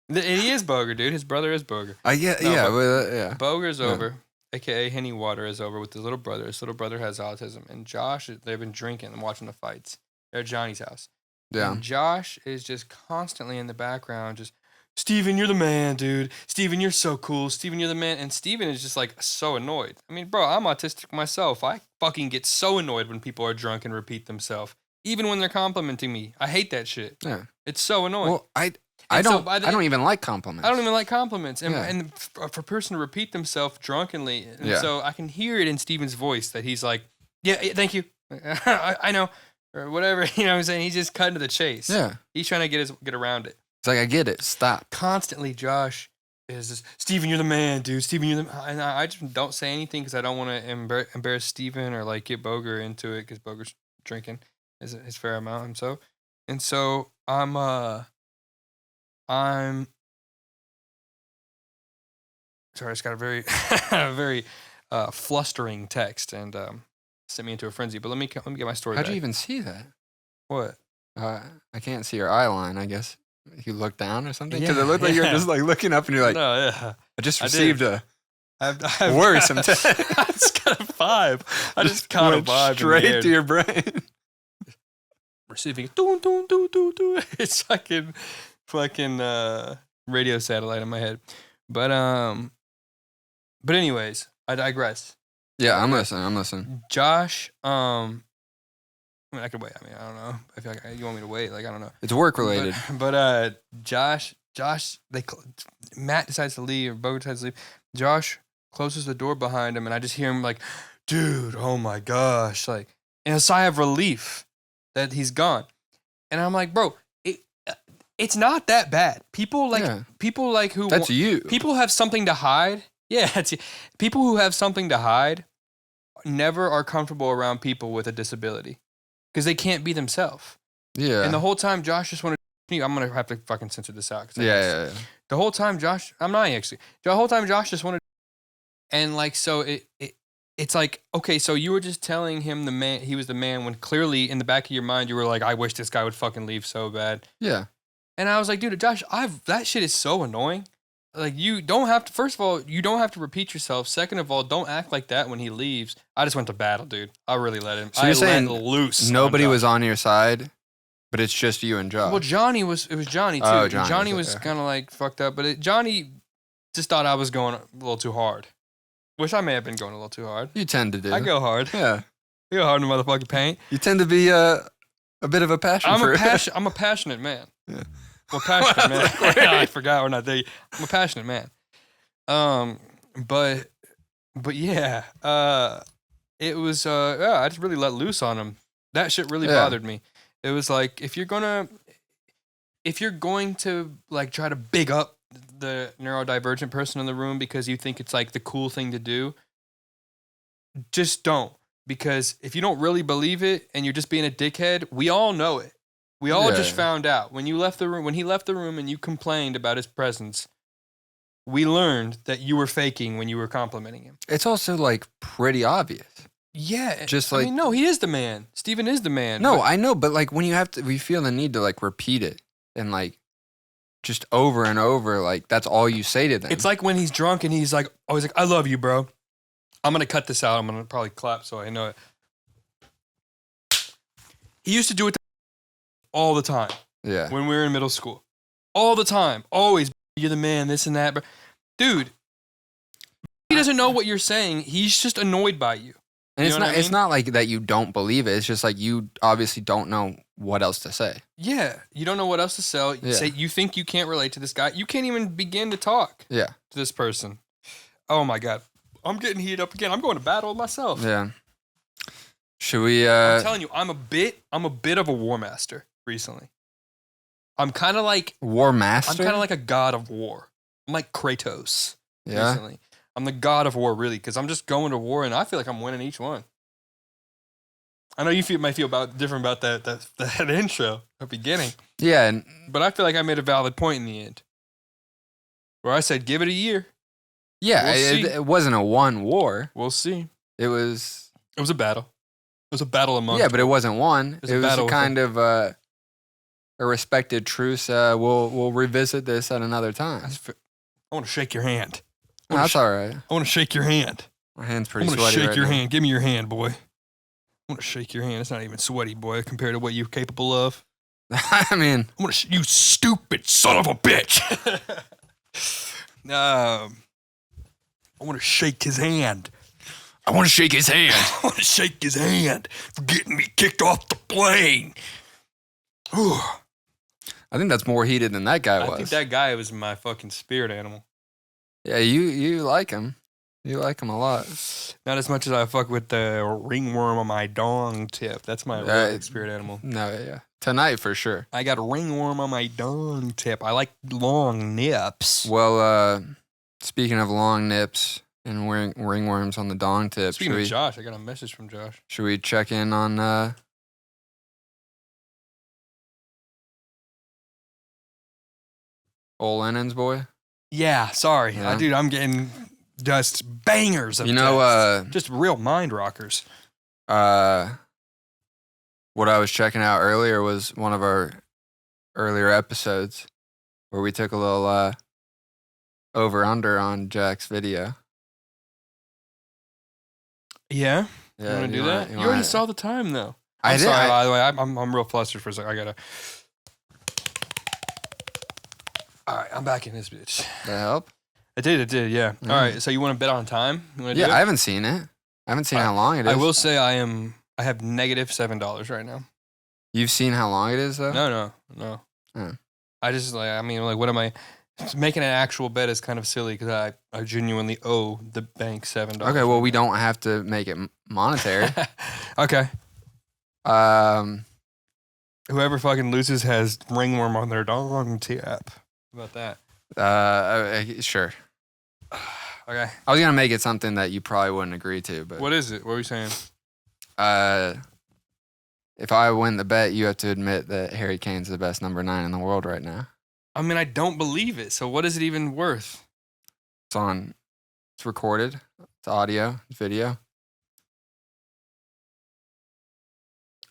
S2: And he is Boger, dude. His brother is Boger.
S3: Yeah.
S2: Boger's over, aka Henny Water is over with his little brother. His little brother has autism, and Josh. They've been drinking and watching the fights. They're at Johnny's house.
S3: Yeah.
S2: And Josh is just constantly in the background, just Steven, you're the man, dude. Steven, you're so cool. Steven, you're the man. And Steven is just like so annoyed. I mean, bro, I'm autistic myself. I fucking get so annoyed when people are drunk and repeat themselves, even when they're complimenting me. I hate that shit.
S3: Yeah.
S2: It's so annoying.
S3: Well, I don't even like compliments.
S2: I don't even like compliments. And,
S3: Yeah.
S2: and for a person to repeat themselves drunkenly, and
S3: Yeah.
S2: so I can hear it in Steven's voice that he's like, yeah, thank you. I know. Or whatever, you know what I'm saying? He's just cutting to the chase.
S3: Yeah.
S2: He's trying to get around it.
S3: It's like, I get it. Stop.
S2: Constantly, Josh is just, Steven, you're the man, dude. Steven, you're the man. And I just don't say anything because I don't want to embarrass Steven or like get Boger into it because Boger's drinking his fair amount himself. And so I'm sorry, I just got a very, very flustering text and sent me into a frenzy. But let me get my story
S3: How'd
S2: back.
S3: you even see that?
S2: What?
S3: I can't see your eye line, I guess. You look down or something? Because it looked like you were just like looking up and you're like,
S2: No, yeah.
S3: I just
S2: I did.
S3: received a
S2: I've
S3: worrisome
S2: I
S3: text.
S2: just got a vibe. I just caught a
S3: Went
S2: vibe.
S3: straight to your brain.
S2: Receiving. Doo, doo, doo, doo, doo. It's fucking radio satellite in my head. But anyways, I digress.
S3: Yeah, I'm listening.
S2: Josh, I mean, I could wait. I mean, I don't know. I feel like you want me to wait. Like, I don't know.
S3: It's work related.
S2: But Josh, Matt decides to leave, or Boger decides to leave. Josh closes the door behind him, and I just hear him like, dude, oh my gosh. Like, in a sigh of relief that he's gone. And I'm like, bro, It's not that bad. People like who
S3: That's you.
S2: People have something to hide. Yeah, people who have something to hide never are comfortable around people with a disability because they can't be themselves.
S3: Yeah.
S2: And the whole time Josh just wanted to, I'm gonna have to fucking censor this out.
S3: Yeah.
S2: The whole time Josh, I'm not actually. The whole time Josh just wanted, and like so it's like, okay, so you were just telling him he was the man when clearly in the back of your mind you were like, I wish this guy would fucking leave so bad.
S3: Yeah.
S2: And I was like, dude, Josh, that shit is so annoying. Like, you don't have to, first of all, you don't have to repeat yourself. Second of all, don't act like that when he leaves. I just went to battle, dude. I really let him.
S3: So you're saying
S2: let loose.
S3: Nobody was on your side, but it's just you and Josh.
S2: Well, it was Johnny too.
S3: Oh,
S2: Johnny was kind of like fucked up, but Johnny just thought I was going a little too hard. Which I may have been going a little too hard.
S3: You tend to do.
S2: I go hard.
S3: Yeah.
S2: I go hard in the motherfucking paint.
S3: You tend to be a bit of a passion
S2: I'm
S3: for
S2: a passionate man.
S3: Yeah.
S2: I'm a passionate man. I forgot we're not there. I'm a passionate man. But yeah, it was, I just really let loose on him. That shit really bothered me. It was like, if you're going to like try to big up the neurodivergent person in the room because you think it's like the cool thing to do, just don't. Because if you don't really believe it and you're just being a dickhead, we all know it. We all just found out when he left the room and you complained about his presence. We learned that you were faking when you were complimenting him.
S3: It's also like pretty obvious.
S2: Yeah.
S3: Just like,
S2: I mean, no, he is the man. Steven is the man.
S3: No, I know, but like when we feel the need to like repeat it and like just over and over, like that's all you say to them.
S2: It's like when he's drunk and he's like, I love you, bro. I'm going to cut this out. I'm going to probably clap so I know it. He used to do it all the time.
S3: Yeah.
S2: When we were in middle school. All the time. Always, you're the man, this and that. But dude, he doesn't know what you're saying. He's just annoyed by you.
S3: And
S2: you know
S3: it's not like that you don't believe it. It's just like you obviously don't know what else to say.
S2: Yeah. You don't know what else to say. You think you can't relate to this guy. You can't even begin to talk to this person. Oh my God. I'm getting heated up again. I'm going to battle myself.
S3: Yeah. Should we
S2: I'm telling you, I'm a bit of a war master recently. I'm kind of like
S3: War Master?
S2: I'm kind of like a god of war. I'm like Kratos recently. I'm the god of war, really, because I'm just going to war, and I feel like I'm winning each one. I know you might feel different about that intro, the beginning.
S3: Yeah.
S2: But I feel like I made a valid point in the end. Where I said, give it a year.
S3: Yeah,
S2: We'll
S3: it wasn't a one war.
S2: We'll see.
S3: It was
S2: a battle. It was a battle among.
S3: Yeah, but it wasn't one.
S2: It
S3: was a kind of a respected truce. We'll revisit this at another time.
S2: I want to shake your hand.
S3: No, that's all right.
S2: I want to shake your hand.
S3: My hand's pretty
S2: sweaty. I
S3: sweaty.
S2: want to shake your
S3: now.
S2: hand. Give me your hand, boy. I want to shake your hand. It's not even sweaty, boy, compared to what you're capable of.
S3: I mean,
S2: you stupid son of a bitch. I want to shake his hand.
S3: I want to shake his hand.
S2: I want to shake his hand for getting me kicked off the plane. Whew.
S3: I think that's more heated than that guy was.
S2: I think that guy was my fucking spirit animal.
S3: Yeah, you like him. You like him a lot.
S2: Not as much as I fuck with the ringworm on my dong tip. That's my real spirit animal.
S3: No, yeah. Tonight for sure.
S2: I got a ringworm on my dong tip. I like long nips.
S3: Well, speaking of long nips and ringworms on the dong tip.
S2: Speaking of Josh, I got a message from Josh.
S3: Should we check in on Old Lennon's boy?
S2: Yeah, sorry.
S3: Yeah.
S2: Dude, I'm getting just bangers of just real mind rockers.
S3: What I was checking out earlier was one of our earlier episodes where we took a little over-under on Jack's video.
S2: Yeah? You
S3: Yeah,
S2: want to do that? You already saw the time, though.
S3: I
S2: I'm
S3: did.
S2: sorry, by the way. I'm real flustered for a second. I gotta... All right, I'm back in this bitch.
S3: Did that help?
S2: It did, yeah.
S3: Mm.
S2: All right, so you want to bet on time? You wanna do it?
S3: I haven't seen it. I haven't seen how long it is.
S2: I will say I have negative $7 right now.
S3: You've seen how long it is, though?
S2: No.
S3: Oh.
S2: I just what am I... Making an actual bet is kind of silly because I genuinely owe the bank $7.
S3: Okay, well, we don't have to make it monetary.
S2: Okay. Whoever fucking loses has ringworm on their dong tip. How about that?
S3: Sure.
S2: Okay.
S3: I was gonna make it something that you probably wouldn't agree to, but
S2: What is it? What are you saying?
S3: if I win the bet, you have to admit that Harry Kane's the best number 9 in the world right now.
S2: I mean, I don't believe it. So what is it even worth?
S3: It's recorded. It's audio, it's video.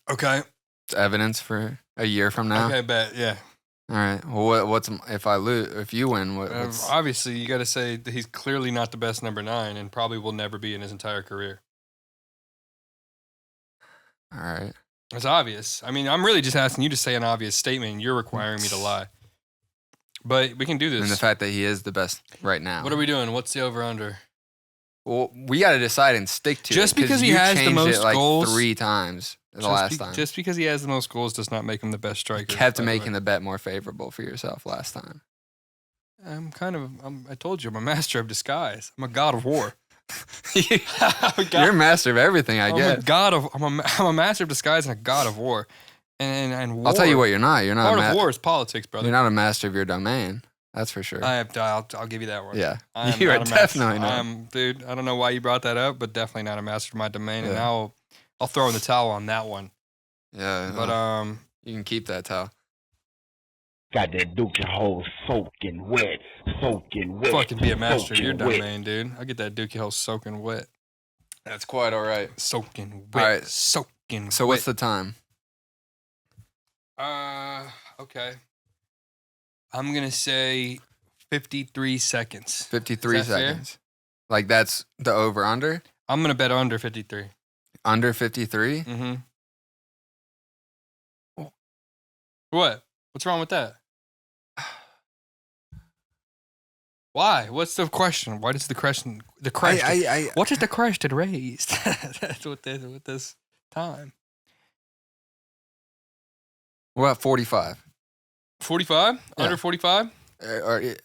S2: Okay.
S3: It's evidence for a year from now.
S2: Okay, bet. Yeah.
S3: All right. Well, what's if I lose? If you win, what's
S2: Obviously, you got to say that he's clearly not the best number 9 and probably will never be in his entire career.
S3: all right?
S2: It's obvious. I mean, I'm really just asking you to say an obvious statement, and you're requiring me to lie. But we can do this.
S3: And the fact that he is the best right now.
S2: What are we doing? What's the over/under?
S3: Well, we got to decide and stick to
S2: Just
S3: it.
S2: because he
S3: you
S2: has the
S3: changed
S2: most
S3: it like
S2: goals-
S3: 3 times the last time.
S2: Just because he has the most goals does not make him the best striker.
S3: Kept
S2: by the way.
S3: making the bet more favorable for yourself last time.
S2: I told you, I'm a master of disguise. I'm a god of war.
S3: You're a master of everything, I guess.
S2: I'm a master of disguise and a god of war. And war.
S3: I'll tell you what you're not. You're not
S2: Part
S3: a
S2: of war is politics, brother.
S3: You're not a master of your domain. That's for sure.
S2: I'll give you that one.
S3: Yeah.
S2: I am
S3: You are
S2: not a master.
S3: definitely not.
S2: Dude, I don't know why you brought that up, but definitely not a master of my domain. And
S3: Yeah.
S2: I'll throw in the towel on that one.
S3: Yeah.
S2: But
S3: you can keep that towel.
S4: Got that Dookie hole soaking wet.
S2: fucking be a master of your
S4: soaking wet.
S2: domain, dude. I get that dookie hole soaking wet.
S3: That's quite all right.
S2: Soaking wet.
S3: All right.
S2: Soaking
S3: So
S2: wet.
S3: what's the time?
S2: Okay. I'm going to say 53 seconds.
S3: 53
S2: Is that fair?
S3: seconds. Like that's the over under?
S2: I'm going to bet under 53.
S3: Under 53?
S2: Mm-hmm. What? What's wrong with that? Why? What's the question? What is the question? The question. What is the question raised? That's what this time.
S3: What about 45?
S2: 45?
S3: Yeah.
S2: Under 45?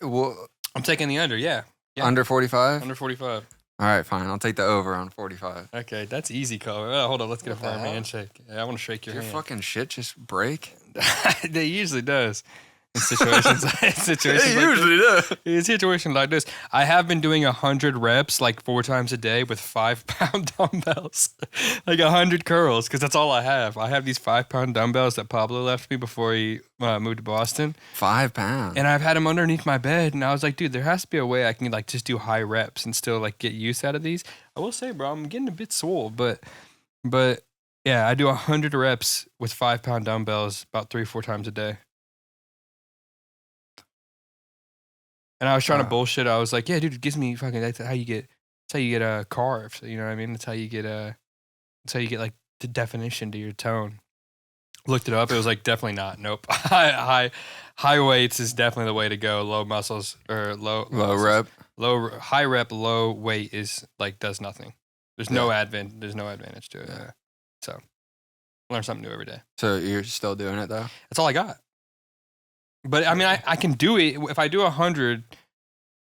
S3: Well,
S2: I'm taking the under, yeah. Yeah.
S3: under 45?
S2: Under 45.
S3: All right, fine. I'll take the over on 45.
S2: Okay, that's easy color. Hold on, let's get a
S3: What the
S2: firm
S3: hell?
S2: handshake. Yeah, I want to shake your
S3: Your
S2: hand.
S3: fucking shit just break?
S2: They usually does. In situations, in situations like this. I have been doing 100 reps like 4 times a day with 5-pound dumbbells, like 100 curls, because that's all I have. I have these 5-pound dumbbells that Pablo left me before he moved to Boston,
S3: 5 pounds.
S2: and I've had them underneath my bed. And I was like, dude, there has to be a way I can like just do high reps and still like get use out of these. I will say, bro, I'm getting a bit swole, but yeah, I do 100 reps with 5-pound dumbbells about 3-4 times a day. And I was trying to bullshit. I was like, "Yeah, dude, it gives me fucking. That's how you get carves. You know what I mean? That's how you get like the definition to your tone." Looked it up. It was like definitely not. Nope. High weights is definitely the way to go. Low muscles or low
S3: rep.
S2: high rep, low weight is like does nothing. There's no advantage to it.
S3: Yeah.
S2: So learn something new every day.
S3: So you're still doing it though?
S2: That's all I got. But I mean, I can do it. If I do 100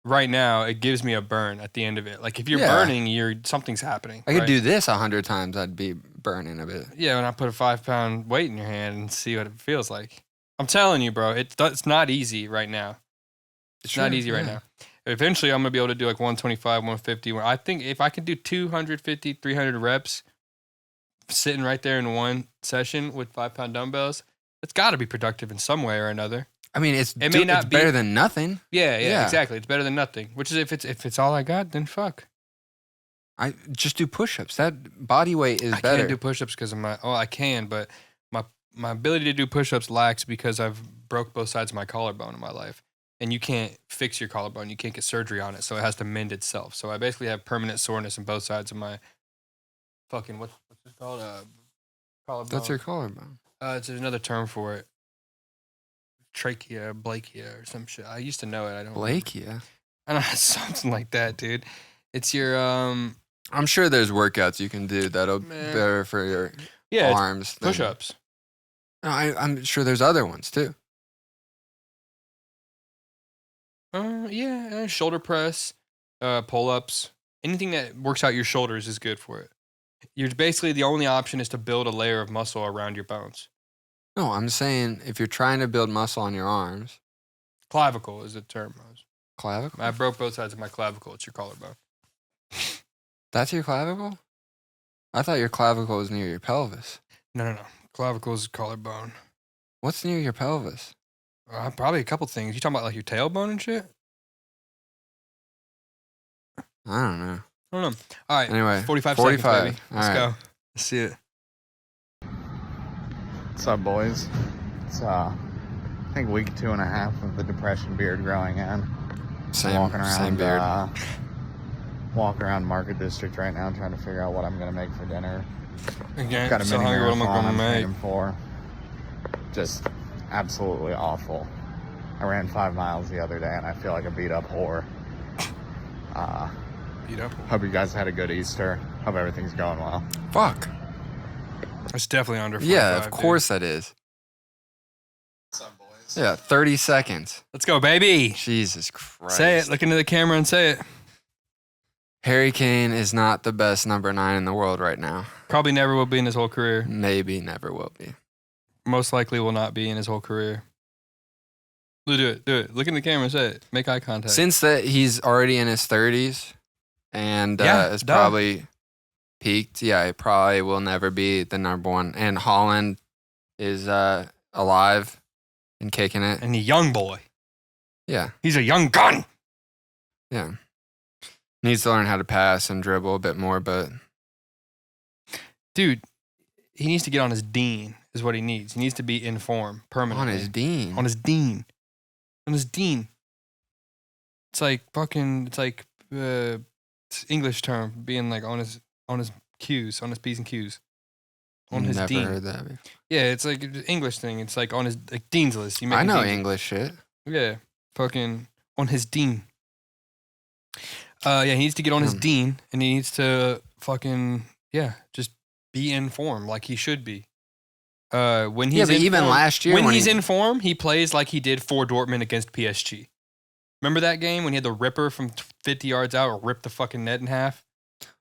S2: right now, it gives me a burn at the end of it. Like if you're burning, something's happening.
S3: I could
S2: right?
S3: do this 100 times. I'd be burning a bit.
S2: Yeah, when I put a 5-pound weight in your hand and see what it feels like. I'm telling you, bro, it's not easy right now. It's not easy right now. Eventually, I'm gonna be able to do like 125, 150. I think if I can do 250, 300 reps, sitting right there in one session with 5-pound dumbbells, it's got to be productive in some way or another.
S3: I mean, it's
S2: may not
S3: it's
S2: be-
S3: better than nothing.
S2: Yeah, exactly. It's better than nothing. Which is if it's all I got, then fuck.
S3: I just do push-ups. That body weight is
S2: I
S3: better.
S2: can't do push-ups because of I can, but my ability to do push-ups lacks because I've broke both sides of my collarbone in my life. And you can't fix your collarbone. You can't get surgery on it, so it has to mend itself. So I basically have permanent soreness in both sides of my fucking what's it called? Collarbone.
S3: That's your collarbone.
S2: It's another term for it. Trachea, blachia, or some shit. I used to know it. I don't.
S3: Blachia.
S2: I don't know, something like that, dude. It's your
S3: I'm sure there's workouts you can do that'll be better for your
S2: it's
S3: arms. than-
S2: push-ups.
S3: No, I'm sure there's other ones too.
S2: Shoulder press, pull-ups. Anything that works out your shoulders is good for it. You're basically the only option is to build a layer of muscle around your bones.
S3: No, I'm saying if you're trying to build muscle on your arms,
S2: Clavicle is the term.
S3: clavicle.
S2: I broke both sides of my clavicle. It's your collarbone.
S3: That's your clavicle? I thought your clavicle was near your pelvis.
S2: No. Clavicle is collarbone.
S3: What's near your pelvis?
S2: Probably a couple things. You talking about like your tailbone and shit?
S3: I don't know.
S2: I don't know. All right.
S3: Anyway,
S2: 45
S3: 45.
S2: seconds, baby.
S3: All
S2: Let's
S3: right.
S2: go. Let's see it.
S5: What's up, boys? It's I think week 2.5 of the depression beard growing in.
S3: Same beard.
S5: Walking around Market District right now, trying to figure out what I'm gonna make for dinner.
S2: Again,
S5: Got a
S2: so
S5: mini
S2: hungry. What am I
S5: marathon
S2: gonna
S5: I'm
S2: make?
S5: training for. Just absolutely awful. I ran 5 miles the other day, and I feel like a beat up whore.
S2: Beat up.
S5: Hope you guys had a good Easter. Hope everything's going well.
S3: Fuck.
S2: It's definitely under 45.
S3: Yeah, of
S2: dude.
S3: course that is.
S5: What's up, boys?
S3: Yeah, 30 seconds.
S2: Let's go, baby.
S3: Jesus Christ.
S2: Say it. Look into the camera and say it.
S3: Harry Kane is not the best number 9 in the world right now.
S2: Probably never will be in his whole career.
S3: Maybe never will be.
S2: Most likely will not be in his whole career. Do it. Look in the camera and say it. Make eye contact.
S3: Since that he's already in his 30s and
S2: Yeah,
S3: is
S2: duh.
S3: probably peaked, yeah, he probably will never be the number 1. And Holland is alive and kicking it.
S2: And the young boy.
S3: Yeah,
S2: He's a young gun.
S3: yeah. Needs to learn how to pass and dribble a bit more, but
S2: Dude, he needs to get on his dean, is what he needs. He needs to be in form permanently.
S3: on his dean.
S2: On his dean. On his dean. It's like fucking, it's English term, being like on his Q's, on his P's and Q's. On his
S3: Never
S2: dean.
S3: heard that before.
S2: Yeah, it's like an English thing. It's like on his like dean's list. You make
S3: I
S2: him
S3: know
S2: dean.
S3: English shit.
S2: Yeah, fucking on his dean. Yeah, he needs to get on his dean, and he needs to fucking just be in form like he should be. When he's
S3: But
S2: in
S3: even
S2: form,
S3: last year
S2: when
S3: when
S2: he's
S3: he-
S2: in form, he plays like he did for Dortmund against PSG. Remember that game when he had the ripper from 50 yards out, or ripped the fucking net in half?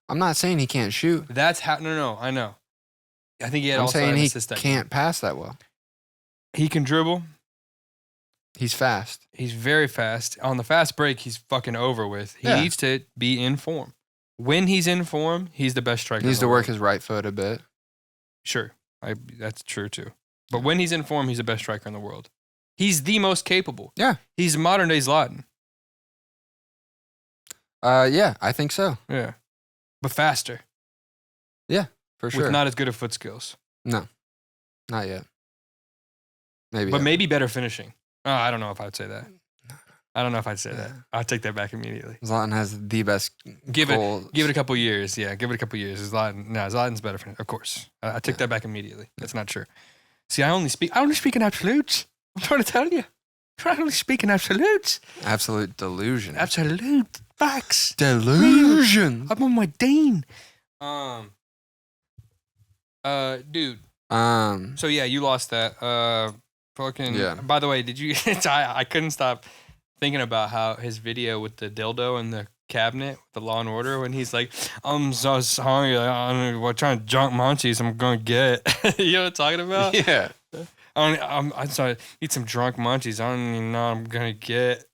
S3: I'm not saying he can't shoot.
S2: That's how. No, I know. I think he had
S3: I'm
S2: also
S3: saying
S2: an
S3: he
S2: assist that
S3: can't
S2: game.
S3: pass that well.
S2: He can dribble.
S3: He's fast.
S2: He's very fast. On the fast break, he's fucking over with. He
S3: Yeah.
S2: needs to be in form. When he's in form, he's the best striker.
S3: He needs
S2: in the
S3: to work
S2: world.
S3: his right foot a bit.
S2: Sure, that's true too. But when he's in form, he's the best striker in the world. He's the most capable.
S3: Yeah.
S2: He's modern day Zlatan.
S3: Yeah, I think so.
S2: Yeah, but faster
S3: For sure.
S2: with not as good of foot skills,
S3: Not yet. Maybe.
S2: but
S3: yeah.
S2: maybe better finishing. I don't know if I'd say that. I don't know if I'd say that.
S3: Yeah.
S2: I'll take that back immediately.
S3: Zlatan has the best
S2: Give
S3: goals.
S2: it a couple years. Yeah, give it a couple years. Zlatan's better for of course. I take that back immediately. That's not true. See, I only speak in absolutes. I'm trying to tell you. I only speak in absolutes.
S3: Absolute delusion.
S2: Absolute facts.
S3: Delusion.
S2: I'm on my dean. Dude. So yeah, you lost that. Fucking.
S3: Yeah.
S2: By the way, did you? I couldn't stop thinking about how his video with the dildo in the cabinet, the Law and Order, when he's like, "I'm so hungry. I'm trying to junk munchies. I'm gonna get." You know what I'm talking about?
S3: Yeah.
S2: I'm sorry. Eat some drunk munchies. I don't even know what I'm gonna get.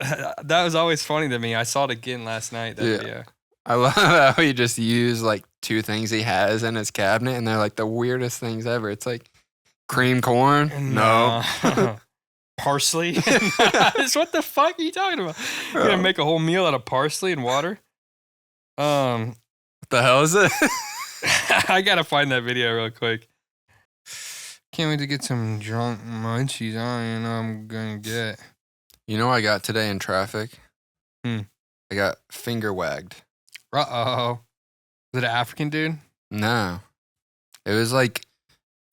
S2: That was always funny to me. I saw it again last night. That
S3: Yeah.
S2: video.
S3: I love how he just used like 2 things he has in his cabinet and they're like the weirdest things ever. It's like cream corn. No.
S2: Parsley. What the fuck are you talking about? You're gonna make a whole meal out of parsley and water?
S3: What the hell is it?
S2: I gotta find that video real quick. Can't wait to get some drunk munchies. I don't even know what I'm gonna get.
S3: You know what I got today in traffic?
S2: I
S3: got finger wagged.
S2: Uh-oh. Was it an African dude?
S3: No. It was like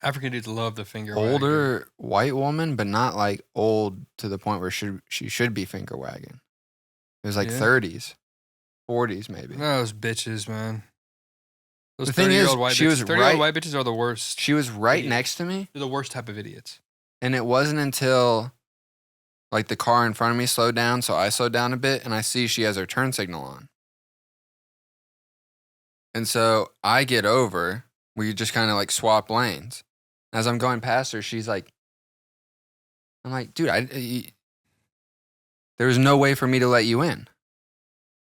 S2: African dudes love the finger wag, dude.
S3: older white woman, but not like old to the point where she should be finger wagging. It was like
S2: Yeah.
S3: 30s, 40s maybe.
S2: Those bitches, man. Those
S3: The thing is,
S2: 30-year-old white
S3: she
S2: bitches.
S3: was
S2: 30-year-old
S3: right-
S2: white bitches are the worst.
S3: She was right
S2: Idiot.
S3: next to me,
S2: They're the worst type of idiots.
S3: and it wasn't until like the car in front of me slowed down, so I slowed down a bit, and I see she has her turn signal on. And so I get over. We just kind of like swap lanes. As I'm going past her, she's like, I'm like, dude, there was no way for me to let you in.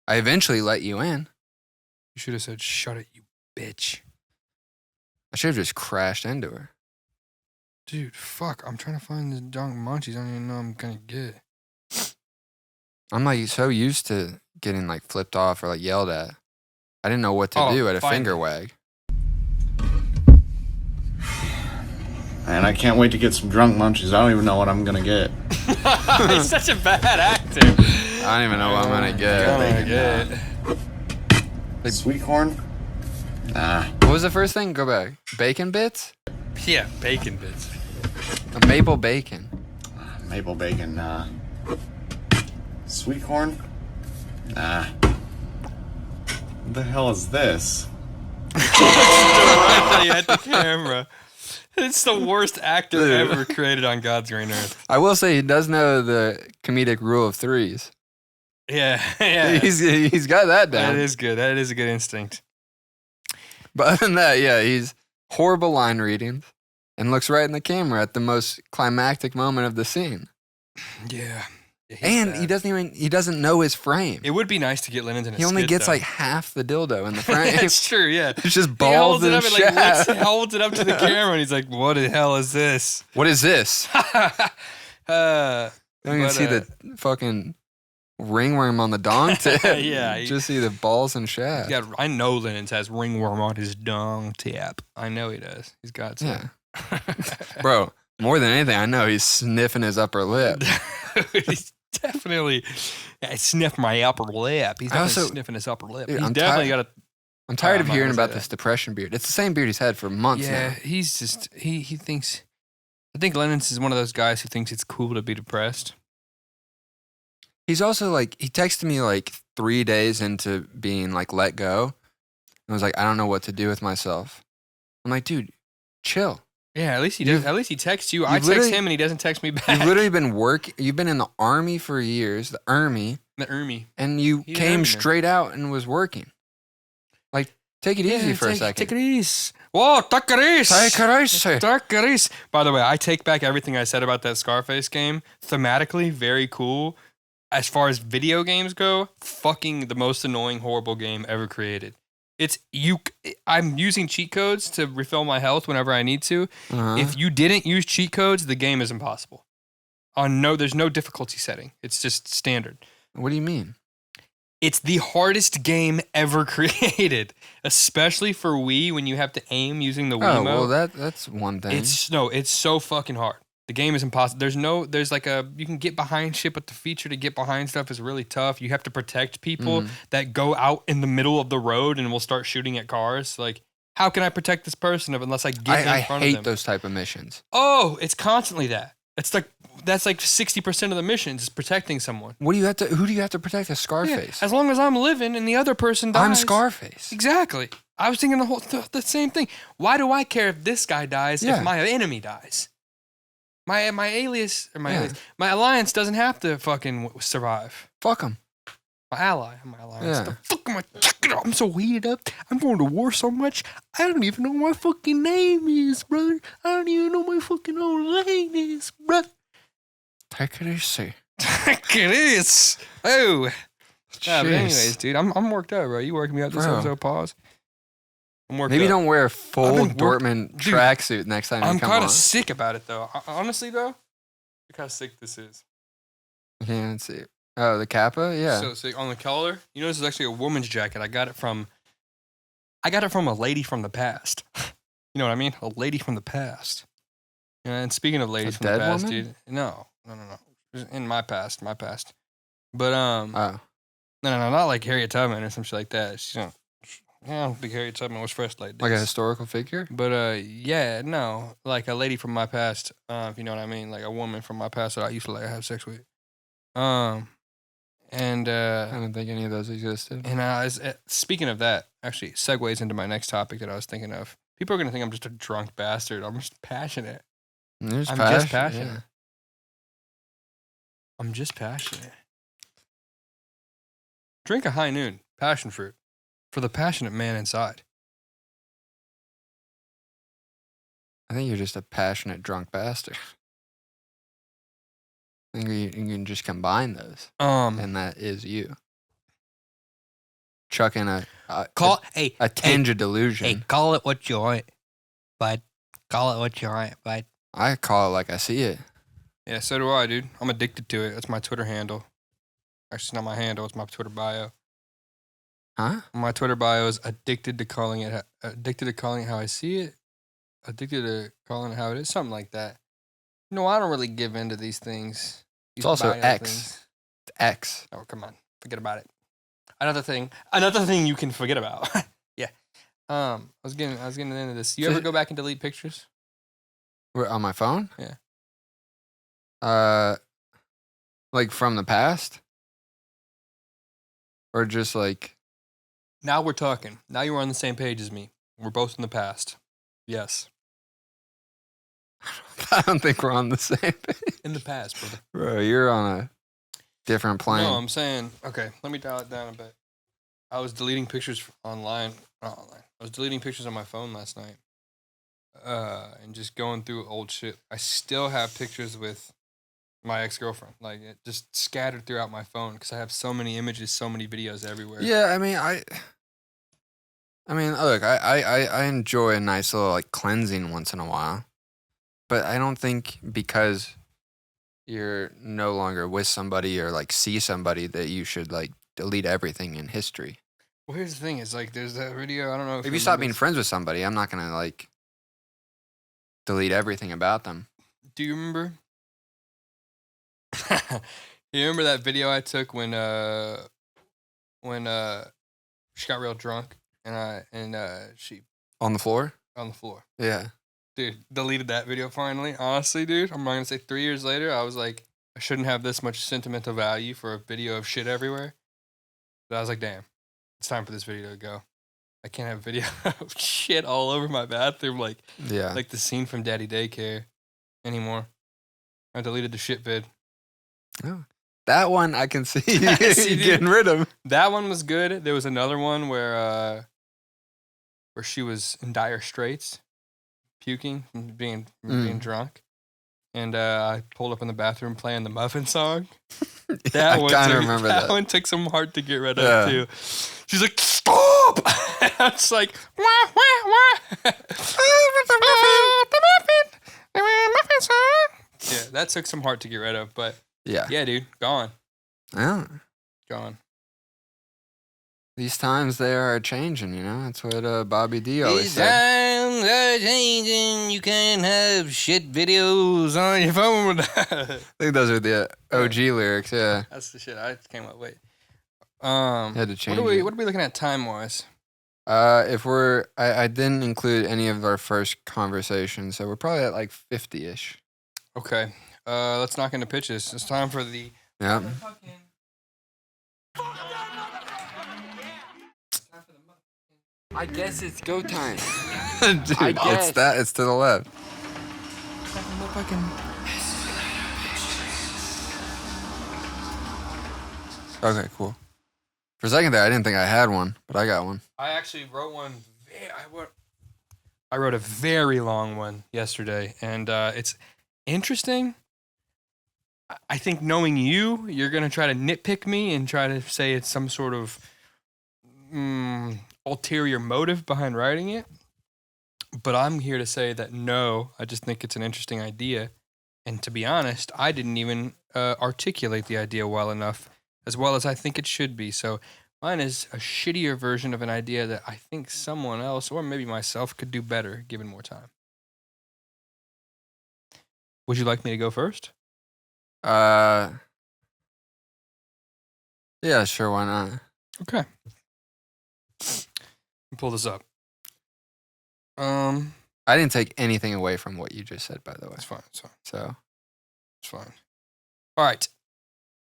S3: I eventually let you in.
S2: You should have said, "Shut it, you bitch."
S3: I should have just crashed into her.
S2: Dude, fuck. I'm trying to find the dunk munchies I don't even know I'm gonna get.
S3: I'm like so used to getting like flipped off or like yelled at. I didn't know what to do at a finger wag.
S5: And I can't wait to get some drunk munchies. I don't even know what I'm gonna get.
S2: He's such a bad actor.
S3: I don't even know what I'm gonna get.
S5: Sweet corn? Nah.
S3: What was the first thing? Go back. Bacon bits?
S2: Yeah, bacon bits.
S3: A maple bacon.
S5: Maple bacon, nah. Sweet corn? Nah. What the hell is this?
S2: Right at the camera. It's the worst actor ever created on God's green earth.
S3: I will say he does know the comedic rule of threes.
S2: Yeah.
S3: He's got that down.
S2: That is good. That is a good instinct.
S3: But other than that, yeah, he's horrible line readings and looks right in the camera at the most climactic moment of the scene.
S2: Yeah.
S3: And he doesn't know his frame.
S2: It would be nice to get Lennon's in a
S3: He only
S2: skit,
S3: gets
S2: though.
S3: like half the dildo in the frame.
S2: That's true, yeah.
S3: It's just
S2: He
S3: balls and shaft.
S2: holds it up to the camera and he's like, "What the hell is this?"
S3: What is this?
S2: Don't
S3: Don't even see the fucking ringworm on the dong tip.
S2: Yeah,
S3: You just see the balls and shaft.
S2: Yeah, I know Lennon's has ringworm on his dong tip. I know he does. He's got some.
S3: Yeah. Bro, more than anything, I know he's sniffing his upper lip.
S2: He's definitely sniffed my upper lip. He's definitely sniffing his upper lip.
S3: Dude,
S2: He's
S3: I'm
S2: definitely got a.
S3: I'm tired of
S2: I'm not
S3: hearing
S2: gonna say
S3: about
S2: that.
S3: this depression beard. It's the same beard he's had for months
S2: Yeah,
S3: now.
S2: he's just he thinks. I think Lennon's is one of those guys who thinks it's cool to be depressed.
S3: He's also like, he texted me like 3 days into being like let go and was like, I don't know what to do with myself. I'm like, dude, chill.
S2: Yeah, at least he does. At least he texts you. I text
S3: literally-
S2: him and he doesn't text me back.
S3: You've literally been you've been in the army for years, the army,
S2: the Ermy.
S3: and you
S2: He's
S3: came
S2: Army.
S3: straight out and was working. Like, take it easy for a second.
S2: Take it easy. Whoa, take it easy.
S3: Take it easy.
S2: Take it easy. By the way, I take back everything I said about that Scarface game. Thematically, very cool. As far as video games go, fucking the most annoying, horrible game ever created. I'm using cheat codes to refill my health whenever I need to.
S3: Uh-huh.
S2: If you didn't use cheat codes, the game is impossible. There's no difficulty setting. It's just standard.
S3: What do you mean?
S2: It's the hardest game ever created, especially for Wii when you have to aim using the Wiimote.
S3: Oh, well, that's one thing.
S2: It's so fucking hard. The game is impossible. You can get behind shit, but the feature to get behind stuff is really tough. You have to protect people that go out in the middle of the road and will start shooting at cars. Like, how can I protect this person unless I get in front
S3: I
S2: of
S3: hate
S2: them?
S3: those type of missions.
S2: Oh, it's constantly that. That's like 60% of the missions is protecting someone.
S3: Who do you have to protect? A Scarface?
S2: Yeah, as long as I'm living and the other person dies.
S3: I'm Scarface.
S2: Exactly. I was thinking the same thing. Why do I care if this guy dies if my enemy dies? My alliance doesn't have to fucking survive.
S3: Fuck him.
S2: My alliance.
S3: Yeah.
S2: The fuck am I? I'm so heated up. I'm going to war so much. I don't even know what my fucking name is, brother. I don't even know what my fucking old name is, brother.
S3: Take it easy.
S2: Take it is. Oh. Yeah, but
S3: Jeez.
S2: anyways, dude, I'm worked out, bro. You working me out this
S3: Bro.
S2: episode? Pause. I'm worked
S3: Maybe
S2: up.
S3: don't wear a full
S2: I've been
S3: Dortmund
S2: Dude,
S3: tracksuit next time you
S2: I'm
S3: come
S2: kind
S3: on.
S2: of sick about it, though. Honestly, though, look how sick this is.
S3: I can't see. Oh, the Kappa? Yeah.
S2: So sick. On the collar, you know, this is actually a woman's jacket. I got it from a lady from the past. You know what I mean? A lady from the past. And speaking of ladies from the
S3: dead
S2: past,
S3: woman?
S2: dude. No. It was in my past. But
S3: Oh.
S2: no, not like Harriet Tubman or some shit like that. She's not. I don't think Harriet Tubman was fresh like this.
S3: Like a historical figure?
S2: But yeah, no, like a lady from my past, if you know what I mean, like a woman from my past that I used to like have sex with.
S3: I don't think any of those existed.
S2: And speaking of that, actually segues into my next topic that I was thinking of. People are gonna think I'm just a drunk bastard. I'm just passionate.
S3: There's
S2: I'm
S3: passion,
S2: just passionate.
S3: yeah.
S2: I'm just passionate. Drink a high noon passion fruit for the passionate man inside.
S3: I think you're just a passionate drunk bastard. I think you can just combine those, and that is you. Chucking a tinge of delusion.
S2: Hey, call it what you want, bud. Call it what you want, bud.
S3: I call it like I see it.
S2: Yeah, so do I, dude. I'm addicted to it. That's my Twitter handle. Actually, it's not my handle. It's my Twitter bio.
S3: Huh?
S2: My Twitter bio is addicted to calling it how I see it. Addicted to calling it how it is. Something like that. No, I don't really give into these things.
S3: It's also X. It's X.
S2: Oh, come on. Forget about it. Another thing you can forget about. Yeah. I was getting into this. You ever go back and delete pictures?
S3: On my phone?
S2: Yeah.
S3: Like from the past? Or just like...
S2: Now we're talking. Now you're on the same page as me. We're both in the past. Yes.
S3: I don't think we're on the same page.
S2: In the past, brother.
S3: Bro, you're on a different plane.
S2: No, I'm saying, okay, let me dial it down a bit. I was deleting pictures online. Not online. I was deleting pictures on my phone last night. And just going through old shit. I still have pictures with my ex-girlfriend. Like, it just scattered throughout my phone because I have so many images, so many videos everywhere.
S3: Yeah, I mean, look, I enjoy a nice little like cleansing once in a while, but I don't think because you're no longer with somebody or like see somebody that you should like delete everything in history.
S2: Well, here's the thing: is like there's that video. I don't know
S3: If you stop being friends with somebody, I'm not gonna like delete everything about them.
S2: Do you remember? You remember that video I took when she got real drunk and she
S3: On the floor?
S2: on the floor.
S3: Yeah.
S2: Dude, deleted that video finally. Honestly, dude, I'm not gonna say 3 years later. I was like, I shouldn't have this much sentimental value for a video of shit everywhere. But I was like, damn, it's time for this video to go. I can't have video of shit all over my bathroom, like the scene from Daddy Daycare anymore. I deleted the shit vid.
S3: Oh. That one I can see you getting rid of.
S2: That one was good. There was another one where she was in dire straits, puking from being drunk, and I pulled up in the bathroom playing the Muffin song.
S3: I kind of remember that.
S2: That one took some heart to get rid of too. She's like, "Stop!" I was like, "Wah wah wah." The Muffin song. Yeah, that took some heart to get rid of, but yeah, dude, gone.
S3: Yeah.
S2: Gone.
S3: These times they are changing, you know? That's what Bobby D always
S2: These
S3: said.
S2: times are changing. You can't have shit videos on your phone.
S3: I think those are the OG lyrics, yeah.
S2: That's the shit I came up with.
S3: Had to change
S2: what are
S3: it.
S2: we looking at time-wise?
S3: I didn't include any of our first conversations, so we're probably at like 50-ish.
S2: Okay. Let's knock into pitches. It's time for the...
S3: Yeah.
S6: I guess it's go time.
S3: Dude,
S6: I guess.
S3: It's to the left. Okay, cool. For a second there, I didn't think I had one, but I got one.
S2: I actually wrote one. I wrote a very long one yesterday, and it's interesting. I think knowing you're going to try to nitpick me and try to say it's some sort of ulterior motive behind writing it. But I'm here to say that no, I just think it's an interesting idea. And to be honest, I didn't even articulate the idea well enough, as well as I think it should be. So mine is a shittier version of an idea that I think someone else, or maybe myself, could do better given more time. Would you like me to go first?
S3: Yeah, sure, why not?
S2: Okay. Pull this up.
S3: I didn't take anything away from what you just said, by the way.
S2: It's fine. It's fine.
S3: So,
S2: It's fine. All right.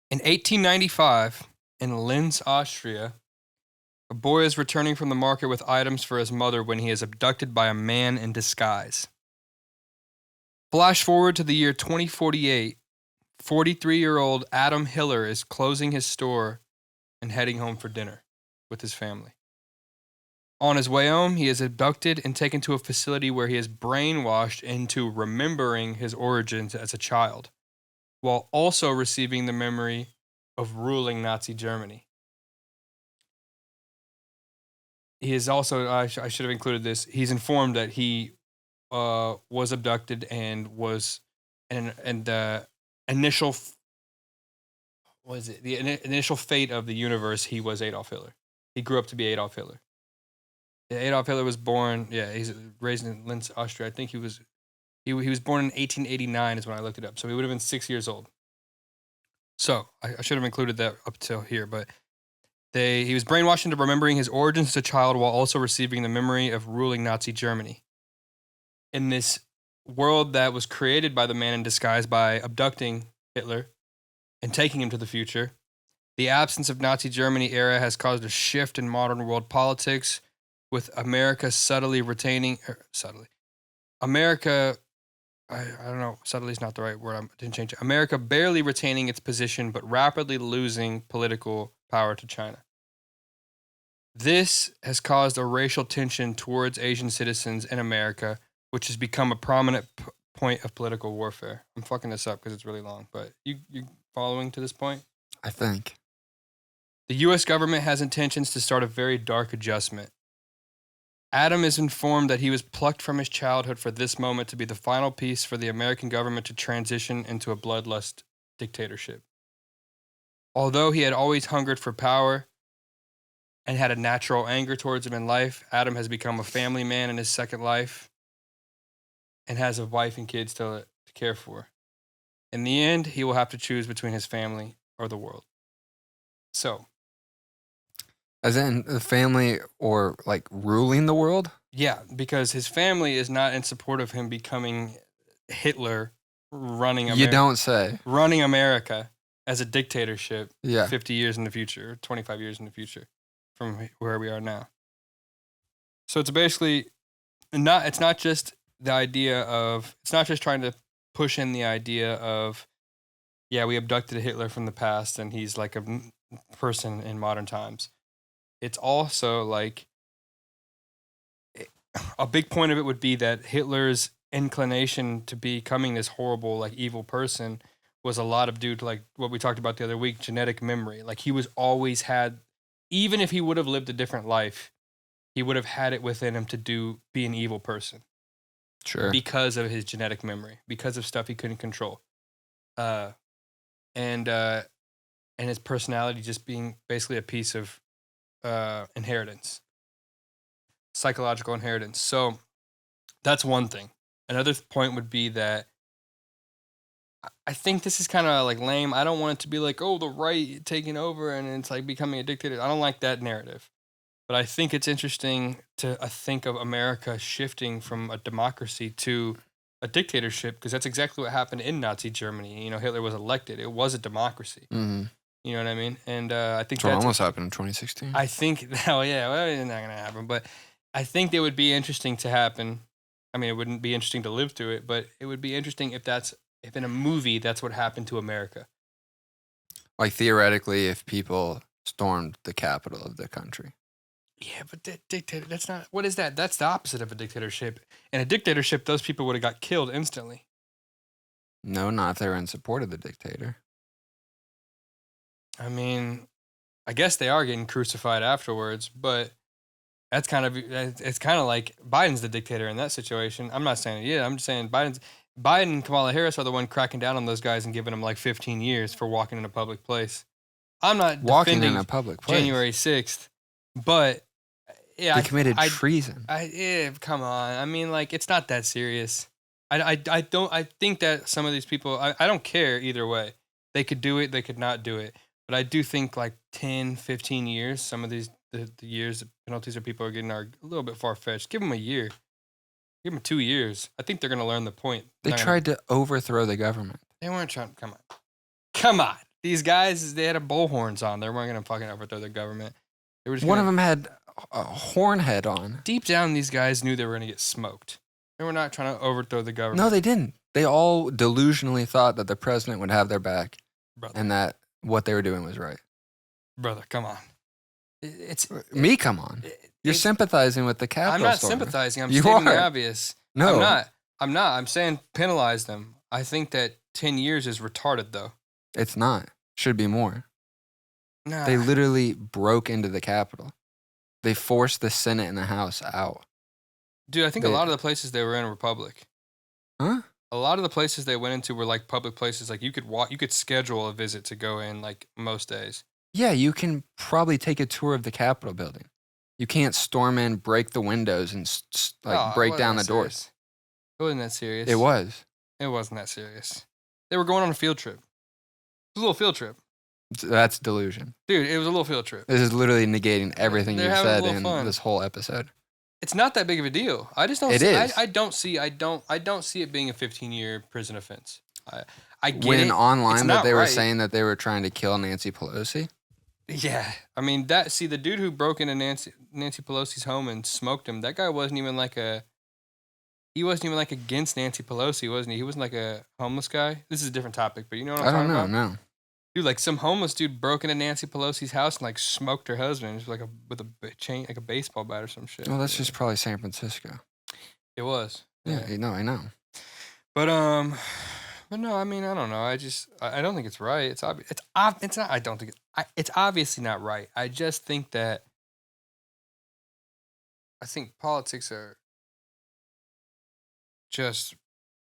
S2: In 1895, in Linz, Austria, a boy is returning from the market with items for his mother when he is abducted by a man in disguise. Flash forward to the year 2048. 43-year-old Adam Hiller is closing his store and heading home for dinner with his family. On his way home, he is abducted and taken to a facility where he is brainwashed into remembering his origins as a child, while also receiving the memory of ruling Nazi Germany. He is also, I should have included this, he's informed that he was abducted and was, and the initial, the initial fate of the universe, he was Adolf Hitler. He grew up to be Adolf Hitler. Adolf Hitler was born, he's raised in Linz, Austria. I think he was born in 1889 is when I looked it up. So he would have been 6 years old. So I should have included that up till here, but he was brainwashed into remembering his origins as a child while also receiving the memory of ruling Nazi Germany. In this world that was created by the man in disguise by abducting Hitler and taking him to the future, the absence of Nazi Germany era has caused a shift in modern world politics, with America subtly retaining, America, I don't know, subtly is not the right word, I didn't change it. America barely retaining its position, but rapidly losing political power to China. This has caused a racial tension towards Asian citizens in America, which has become a prominent point of political warfare. I'm fucking this up because it's really long, but you following to this point?
S3: I think.
S2: The U.S. government has intentions to start a very dark adjustment. Adam is informed that he was plucked from his childhood for this moment to be the final piece for the American government to transition into a bloodlust dictatorship. Although he had always hungered for power and had a natural anger towards him in life, Adam has become a family man in his second life and has a wife and kids to care for. In the end, he will have to choose between his family or the world. So,
S3: as in the family or like ruling the world?
S2: Yeah, because his family is not in support of him becoming Hitler running America.
S3: You don't say.
S2: Running America as a dictatorship
S3: 50
S2: years in the future, 25 years in the future from where we are now. So it's basically it's not just the idea of, it's not just trying to push in the idea of, we abducted Hitler from the past and he's like a person in modern times. It's also like a big point of it would be that Hitler's inclination to becoming this horrible, like evil person was a lot of due to like what we talked about the other week, genetic memory. Like he was always had, even if he would have lived a different life, he would have had it within him to be an evil person.
S3: Sure.
S2: Because of his genetic memory, because of stuff he couldn't control. And his personality just being basically a piece of inheritance, psychological inheritance. So that's one thing. Another point would be that I think this is kind of like lame. I don't want it to be like, oh, the right taking over and it's like becoming a dictator. I don't like that narrative. But I think it's interesting to think of America shifting from a democracy to a dictatorship, because that's exactly what happened in Nazi Germany. You know, Hitler was elected. It was a democracy.
S3: Mm-hmm.
S2: You know what I mean? And I think
S3: that's
S2: that's
S3: almost happened in 2016.
S2: I think, it's not going to happen. But I think it would be interesting to happen. I mean, it wouldn't be interesting to live through it, but it would be interesting if in a movie, that's what happened to America.
S3: Like theoretically, if people stormed the capital of the country.
S2: Yeah, but dictator, that's not, what is that? That's the opposite of a dictatorship. In a dictatorship, those people would have got killed instantly.
S3: No, not if they were in support of the dictator.
S2: I mean, I guess they are getting crucified afterwards, but it's kind of like Biden's the dictator in that situation. I'm not saying I'm just saying Biden and Kamala Harris are the one cracking down on those guys and giving them like 15 years for walking in a public place. I'm not
S3: walking
S2: defending
S3: in a public place.
S2: January 6th, but yeah,
S3: they committed treason.
S2: Come on. I mean, like, it's not that serious. I think that some of these people, I don't care either way. They could do it, they could not do it. But I do think like 10, 15 years, some of these, the years, the penalties that people are getting are a little bit far-fetched. Give them a year. Give them 2 years. I think they're going to learn the point.
S3: They tried to overthrow the government.
S2: They weren't trying, come on. These guys, they had a bullhorns on. They weren't going to fucking overthrow the government. They were just
S3: One of them had a horn head on.
S2: Deep down, these guys knew they were going to get smoked. They were not trying to overthrow the government.
S3: No, they didn't. They all delusionally thought that the president would have their back, and that what they were doing was right.
S2: Brother, come on.
S3: Come on. You're sympathizing with the Capitol
S2: I'm not
S3: stormers.
S2: sympathizing. I'm
S3: You
S2: stating the
S3: are.
S2: obvious.
S3: No.
S2: I'm not. I'm saying penalize them. I think that 10 years is retarded, though.
S3: It's not. Should be more.
S2: Nah.
S3: They literally broke into the Capitol. They forced the Senate and the House out.
S2: Dude, I think a lot of the places they were in were public.
S3: Huh?
S2: A lot of the places they went into were like public places. Like you could schedule a visit to go in like most days.
S3: Yeah, you can probably take a tour of the Capitol building. You can't storm in, break the windows, and
S2: Oh, it
S3: break
S2: wasn't
S3: down the
S2: that
S3: doors.
S2: serious. It wasn't that serious.
S3: It was.
S2: It wasn't that serious. They were going on a field trip. It was a little field trip.
S3: That's delusion.
S2: Dude, it was a little field trip.
S3: This is literally negating everything
S2: They're
S3: you've
S2: having a
S3: said
S2: little
S3: in
S2: fun.
S3: this whole episode.
S2: It's not that big of a deal. I just don't
S3: It
S2: see,
S3: is.
S2: I don't see it being a 15-year prison offense. I get
S3: When
S2: it. It's
S3: online that
S2: not
S3: they were
S2: right.
S3: saying that they were trying to kill Nancy Pelosi.
S2: Yeah. I mean, the dude who broke into Nancy Pelosi's home and smoked him, that guy wasn't even like against Nancy Pelosi, wasn't he? He wasn't like a homeless guy. This is a different topic, but you know what I'm
S3: I don't
S2: talking
S3: know.
S2: about?
S3: No.
S2: Dude, like some homeless dude broke into Nancy Pelosi's house and like smoked her husband just like with a chain, like a baseball bat or some shit.
S3: Well, that's just probably San Francisco.
S2: It was.
S3: Yeah, I know.
S2: But no, I mean, I don't know. I don't think it's right. It's obvious. It's not. I don't think it's obviously not right. I just think that I think politics are just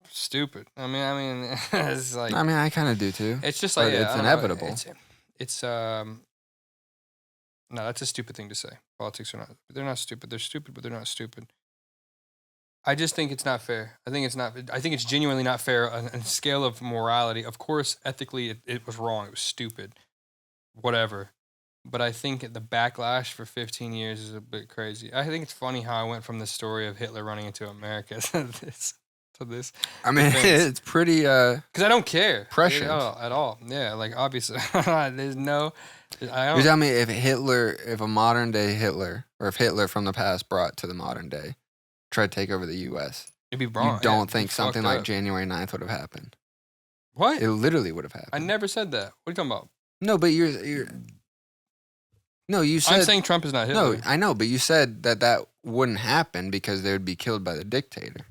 S2: stupid. I mean, it's like
S3: I mean, I kind of do too.
S2: it's just like
S3: but it's
S2: I don't know.
S3: inevitable.
S2: It's no, that's a stupid thing to say. Politics are not. They're not stupid. They're stupid, but they're not stupid. I just think it's not fair. I think it's genuinely not fair on a scale of morality. Of course, ethically, it was wrong. It was stupid. Whatever. But I think the backlash for 15 years is a bit crazy. I think it's funny how I went from the story of Hitler running into America to this.
S3: I mean,
S2: defense.
S3: it's pretty.
S2: Because I don't care.
S3: Prescient.
S2: At all. Yeah, like obviously. There's no. I
S3: You
S2: don't.
S3: tell me if a modern day Hitler, or if Hitler from the past brought to the modern day, tried to take over the U.S.,
S2: It'd be wrong.
S3: you don't
S2: it'd be
S3: think something
S2: fucked
S3: like
S2: up.
S3: January 9th would have happened.
S2: What?
S3: It literally would have happened.
S2: I never said that. What are you talking about?
S3: No, but you're. No, you said.
S2: I'm saying Trump is not Hitler.
S3: No, I know, but you said that wouldn't happen because they would be killed by the dictator.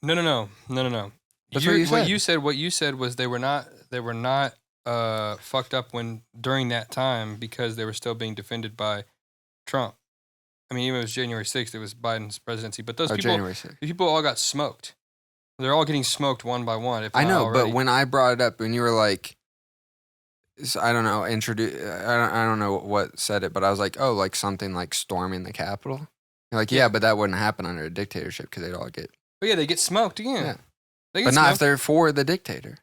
S2: No.
S3: That's what you said.
S2: What you said was they were not fucked up during that time because they were still being defended by Trump. I mean, even if it was January 6th, it was Biden's presidency. But those
S3: January 6th.
S2: people all got smoked. They're all getting smoked one by one. If
S3: I
S2: not
S3: know,
S2: already.
S3: but when I brought it up and you were like, I don't know, I don't know what said it, but I was like, oh, like something like storming the Capitol. You're like, yeah, but that wouldn't happen under a dictatorship because they'd all get.
S2: But yeah, they get smoked again.
S3: Yeah.
S2: They get
S3: But not if
S2: smoked.
S3: they're for the dictator.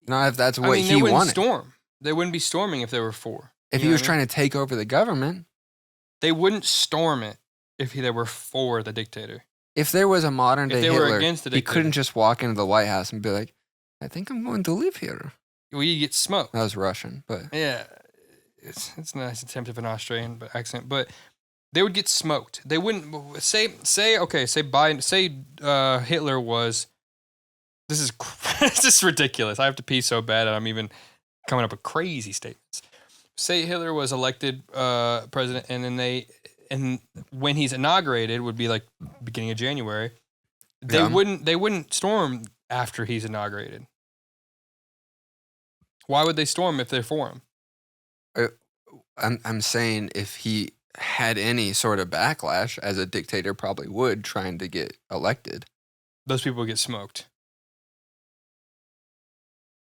S3: Not if that's what
S2: I mean, they
S3: he
S2: wouldn't
S3: wanted.
S2: storm. They wouldn't be storming if they were for.
S3: If he was trying to take over the government,
S2: They wouldn't storm it if they were for the dictator.
S3: if there was a modern day
S2: If they were
S3: Hitler,
S2: against the
S3: he
S2: dictator.
S3: couldn't just walk into the White House and be like, I think I'm going to live here.
S2: Well, you get smoked.
S3: That was Russian, but
S2: Yeah, it's nice attempt of an Australian accent, but they would get smoked. They wouldn't say Biden, Hitler was. This is this is ridiculous. I have to pee so bad, and I'm even coming up with crazy statements. Say Hitler was elected president, and when he's inaugurated would be like beginning of January. They
S3: Yeah.
S2: wouldn't storm after he's inaugurated. Why would they storm if they're for him?
S3: I'm saying if he had any sort of backlash, as a dictator probably would, trying to get elected.
S2: Those people would get smoked.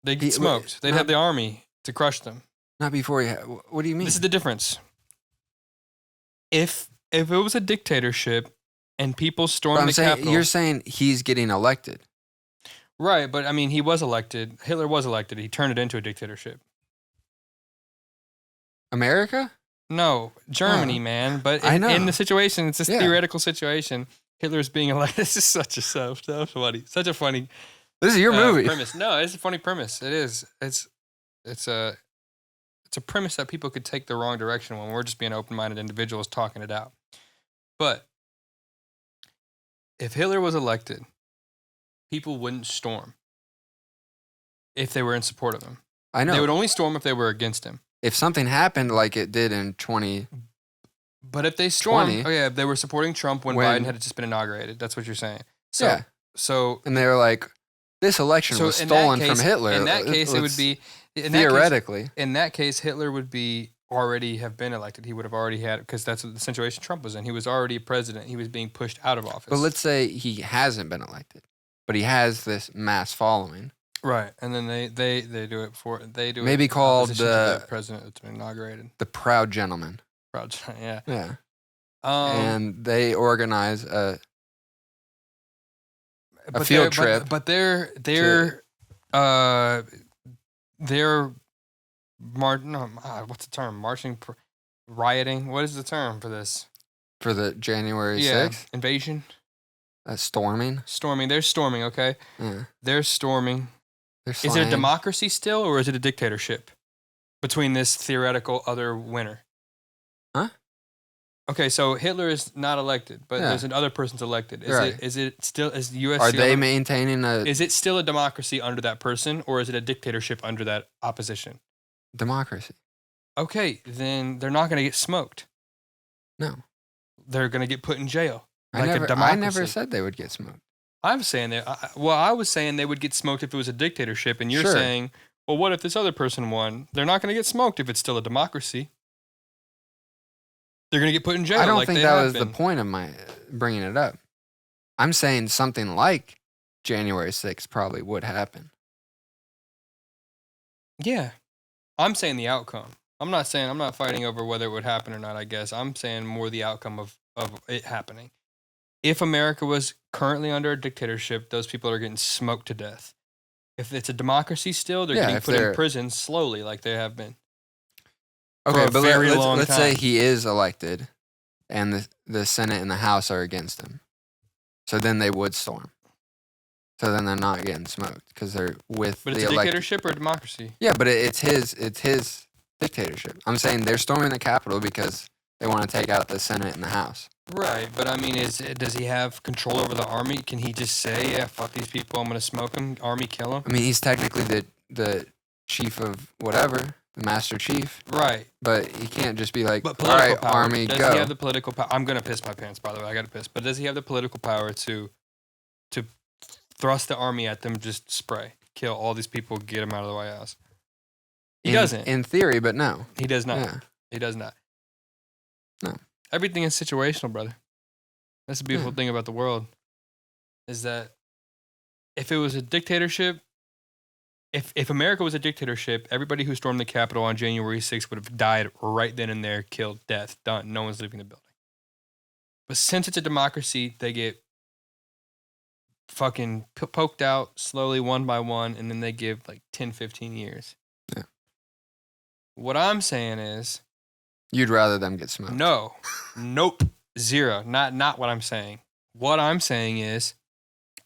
S2: They
S3: He-
S2: get smoked. They'd
S3: not-
S2: have the army to crush them.
S3: Not before he had. What do you mean?
S2: This is the difference. If it was a dictatorship and people
S3: But
S2: stormed
S3: I'm
S2: the
S3: saying
S2: Capitol,
S3: you're saying he's getting elected.
S2: right? But I mean, he was elected. Hitler was elected. He turned it into a dictatorship.
S3: America?
S2: No, Germany,
S3: Oh.
S2: man. But
S3: I know.
S2: in the situation, it's a
S3: Yeah.
S2: theoretical situation. Hitler's being elected. This is so funny. Such a funny
S3: This is your movie.
S2: premise. No, it's a funny premise. It is. It's a premise that people could take the wrong direction when we're just being open-minded individuals talking it out. But if Hitler was elected, people wouldn't storm if they were in support of him.
S3: I know.
S2: They would only storm if they were against him.
S3: If something happened like it did in 2020,
S2: But if they stormed,
S3: 20.
S2: if they were supporting Trump when Biden had just been inaugurated. That's what you're saying. So,
S3: Yeah.
S2: So,
S3: and they were like, this election was
S2: in that
S3: stolen
S2: case-
S3: from Hitler.
S2: In that case, it would be
S3: theoretically.
S2: In that case, Hitler would be already have been elected. He would have already had, because that's the situation Trump was in. He was already a president. He was being pushed out of office.
S3: But let's say he hasn't been elected, but he has this mass following.
S2: Right, and then they do it for
S3: Maybe called
S2: the president that's been inaugurated.
S3: The Proud Gentleman.
S2: Proud, yeah.
S3: Yeah. And they organize a field trip.
S2: But they're what's the term? Rioting. What is the term for this?
S3: For the January 6th?
S2: Invasion.
S3: Storming.
S2: Storming. They're storming. Okay.
S3: Yeah.
S2: They're storming.
S3: Is
S2: it a democracy still, or is it a dictatorship between this theoretical other winner?
S3: Huh?
S2: Okay, so Hitler is not elected, but there's another person's elected. Is it still the U.S.
S3: Are they maintaining a?
S2: Is it still a democracy under that person, or is it a dictatorship under that opposition?
S3: Democracy.
S2: Okay, then they're not going to get smoked.
S3: No,
S2: they're going to get put in jail.
S3: I never said they would get smoked.
S2: I'm saying that. I was saying they would get smoked if it was a dictatorship, and you're saying, well, what if this other person won? They're not going to get smoked if it's still a democracy. They're going to get put in jail.
S3: I don't think that was the point of my bringing it up. I'm saying something like January 6th probably would happen.
S2: Yeah. I'm saying the outcome. I'm not fighting over whether it would happen or not, I guess. I'm saying more the outcome of it happening. If America was currently under a dictatorship, those people are getting smoked to death. If it's a democracy still, they're getting put in prison slowly like they have been.
S3: Okay, but let's say he is elected and the Senate and the House are against him. So then they would storm. So then they're not getting smoked because they're with the elected. But
S2: it's a dictatorship or a democracy?
S3: Yeah, but it's his dictatorship. I'm saying they're storming the Capitol because they want to take out the Senate and the House.
S2: Right, but I mean, does he have control over the army? Can he just say, yeah, fuck these people, I'm going to smoke them, army kill them?
S3: I mean, he's technically the chief of whatever, the master chief.
S2: Right.
S3: But he can't just be like, all
S2: right,
S3: power. Army,
S2: does
S3: go.
S2: Does he have the political power? I'm going to piss my pants, by the way. I got to piss. But does he have the political power to thrust the army at them, just spray, kill all these people, get them out of the White House? He doesn't.
S3: In theory, but no.
S2: He does not.
S3: Yeah.
S2: He does not.
S3: No.
S2: Everything is situational, brother. That's the beautiful thing about the world, is that if it was a dictatorship, if America was a dictatorship, everybody who stormed the Capitol on January 6th would have died right then and there, killed, death, done. No one's leaving the building. But since it's a democracy, they get fucking poked out slowly one by one, and then they give like 10, 15 years.
S3: Yeah.
S2: What I'm saying is,
S3: you'd rather them get smoked.
S2: No. Nope. Zero. Not what I'm saying. What I'm saying is,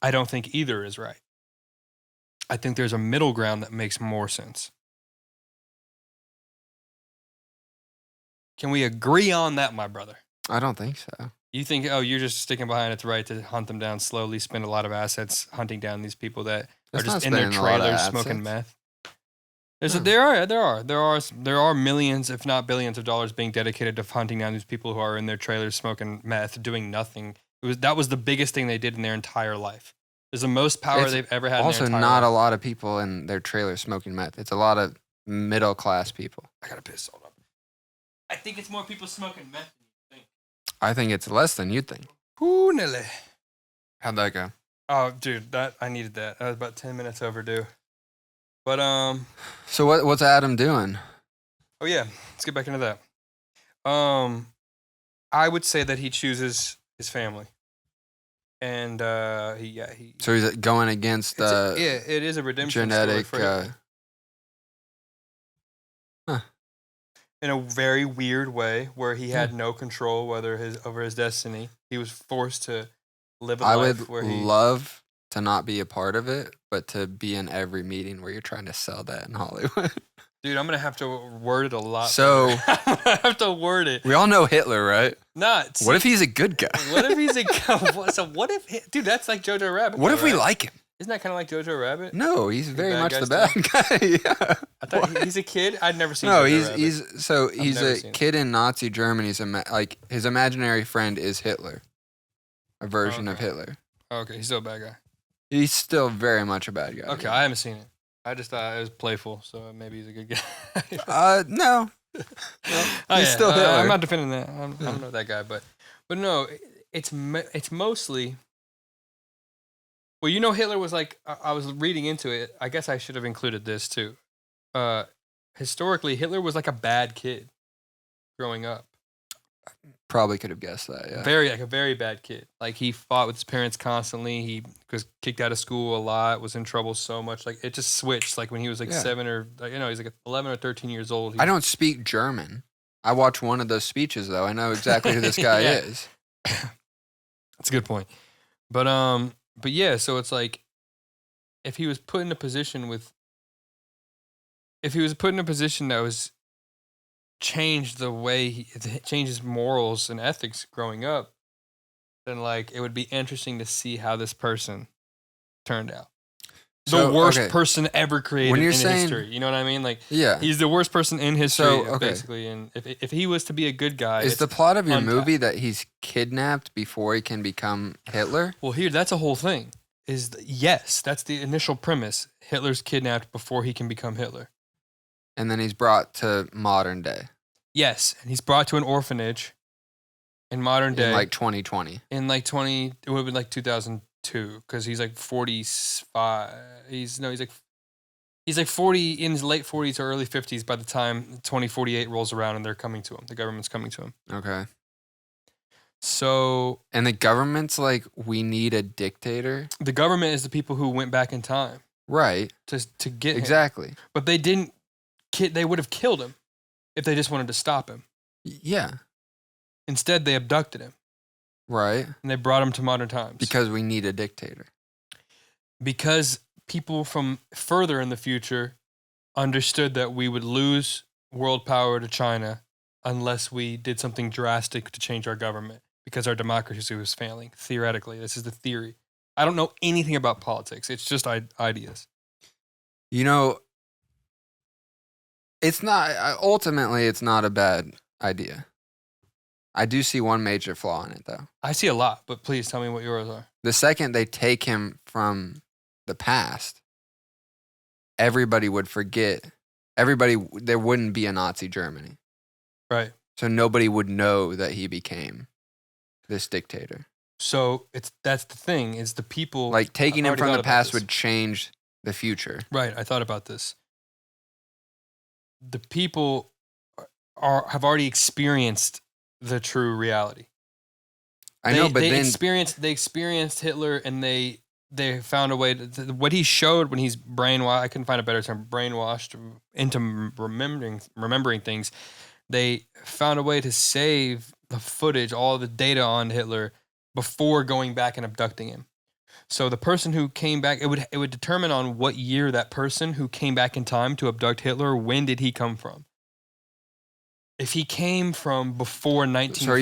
S2: I don't think either is right. I think there's a middle ground that makes more sense. Can we agree on that, my brother?
S3: I don't think so.
S2: You think, you're just sticking behind its right to hunt them down slowly, spend a lot of assets hunting down these people that are just in their trailers smoking meth? There are millions, if not billions, of dollars being dedicated to hunting down these people who are in their trailers smoking meth, doing nothing. That was the biggest thing they did in their entire life. It's the most power they've ever had.
S3: Also,
S2: in their
S3: not
S2: life.
S3: a lot of people in their trailers smoking meth. It's a lot of middle class people.
S2: I gotta piss. Hold up. I think it's more people smoking meth than you think.
S3: I think it's less than you'd think.
S2: Ooh, Nelly.
S3: How'd that go?
S2: Oh, dude, I needed that. I was about 10 minutes overdue. But
S3: So what's Adam doing?
S2: Oh yeah, let's get back into that. I would say that he chooses his family, and he.
S3: So he's going against
S2: it is a redemption
S3: genetic.
S2: Story for him. In a very weird way, where he had no control over his destiny. He was forced to live a life where he
S3: love to not be a part of it, but to be in every meeting where you're trying to sell that in Hollywood.
S2: Dude, I'm going to have to word it a lot.
S3: So
S2: I'm going to have to word it.
S3: We all know Hitler, right?
S2: Not.
S3: What if he's a good guy?
S2: What if he's a... So what if... Dude, that's like Jojo Rabbit.
S3: What if we like him?
S2: Isn't that kind of like Jojo Rabbit?
S3: No, he's very
S2: bad
S3: much
S2: guy
S3: the bad guy. Yeah.
S2: I thought he's a kid. I'd never seen.
S3: No,
S2: Jojo Rabbit.
S3: he's
S2: never
S3: a
S2: seen it.
S3: kid in Nazi Germany. Like his imaginary friend is Hitler, a version of
S2: Okay.
S3: Hitler.
S2: Okay, he's still a bad guy.
S3: He's still very much a bad guy.
S2: Okay, I haven't seen it. I just thought it was playful, so maybe he's a good guy.
S3: No. He's still Hitler.
S2: I'm not defending that. I don't know that guy, but no, it's mostly. Well, you know, Hitler was like. I was reading into it. I guess I should have included this too. Historically, Hitler was like a bad kid growing up.
S3: Probably could have guessed that. Yeah.
S2: A very bad kid. Like he fought with his parents constantly. He was kicked out of school a lot. Was in trouble so much. Like it just switched. Like when he was like 7 or he's like 11 or 13 years old.
S3: I don't speak German. I watched one of those speeches though. I know exactly who this guy
S2: Yeah.
S3: is.
S2: That's a good point. But yeah. So it's like if he was put in a position that was changed the way changed his morals and ethics growing up, then like it would be interesting to see how this person turned out.
S3: So,
S2: The worst
S3: okay.
S2: person ever created
S3: When you're
S2: in
S3: saying-
S2: history. You know what I mean? Like
S3: Yeah.
S2: he's the worst person in history,
S3: So, okay.
S2: basically. And if he was to be a good guy,
S3: Is
S2: it's
S3: the plot of your
S2: untapped.
S3: movie that he's kidnapped before he can become Hitler?
S2: Well, that's a whole thing. Yes, that's the initial premise. Hitler's kidnapped before he can become Hitler.
S3: And then he's brought to modern day
S2: Yes, and he's brought to an orphanage in modern day.
S3: in like 2020.
S2: In like it would have been like 2002 because he's like 45. He's like 40 in his late 40s or early 50s by the time 2048 rolls around and they're coming to him. The government's coming to him.
S3: Okay.
S2: So
S3: And the government's like, we need a dictator.
S2: the government is the people who went back in time
S3: Right.
S2: to get him.
S3: Exactly.
S2: But they didn't. They would have killed him if they just wanted to stop him.
S3: Yeah.
S2: Instead, they abducted him
S3: Right.
S2: and they brought him to modern times.
S3: Because we need a dictator.
S2: Because people from further in the future understood that we would lose world power to China unless we did something drastic to change our government because our democracy was failing. Theoretically, this is the theory. I don't know anything about politics. It's just ideas.
S3: You know, it's not, ultimately, it's not a bad idea. I do see one major flaw in it, though.
S2: I see a lot, but please tell me what yours are.
S3: The second they take him from the past, everybody would forget. There wouldn't be a Nazi Germany.
S2: Right.
S3: So nobody would know that he became this dictator.
S2: So that's the thing is the people
S3: Like taking
S2: I've
S3: him
S2: already
S3: from
S2: thought
S3: the
S2: about
S3: past
S2: this.
S3: would change the future.
S2: Right. I thought about this. The people have already experienced the true reality.
S3: I know, but
S2: they
S3: then
S2: experienced Hitler and they found a way to what he showed when he's brainwashed. I couldn't find a better term. Brainwashed into remembering things. They found a way to save the footage, all the data on Hitler before going back and abducting him. So the person who came back, it would determine on what year that person who came back in time to abduct Hitler, when did he come from? If he came from before 1940,
S3: so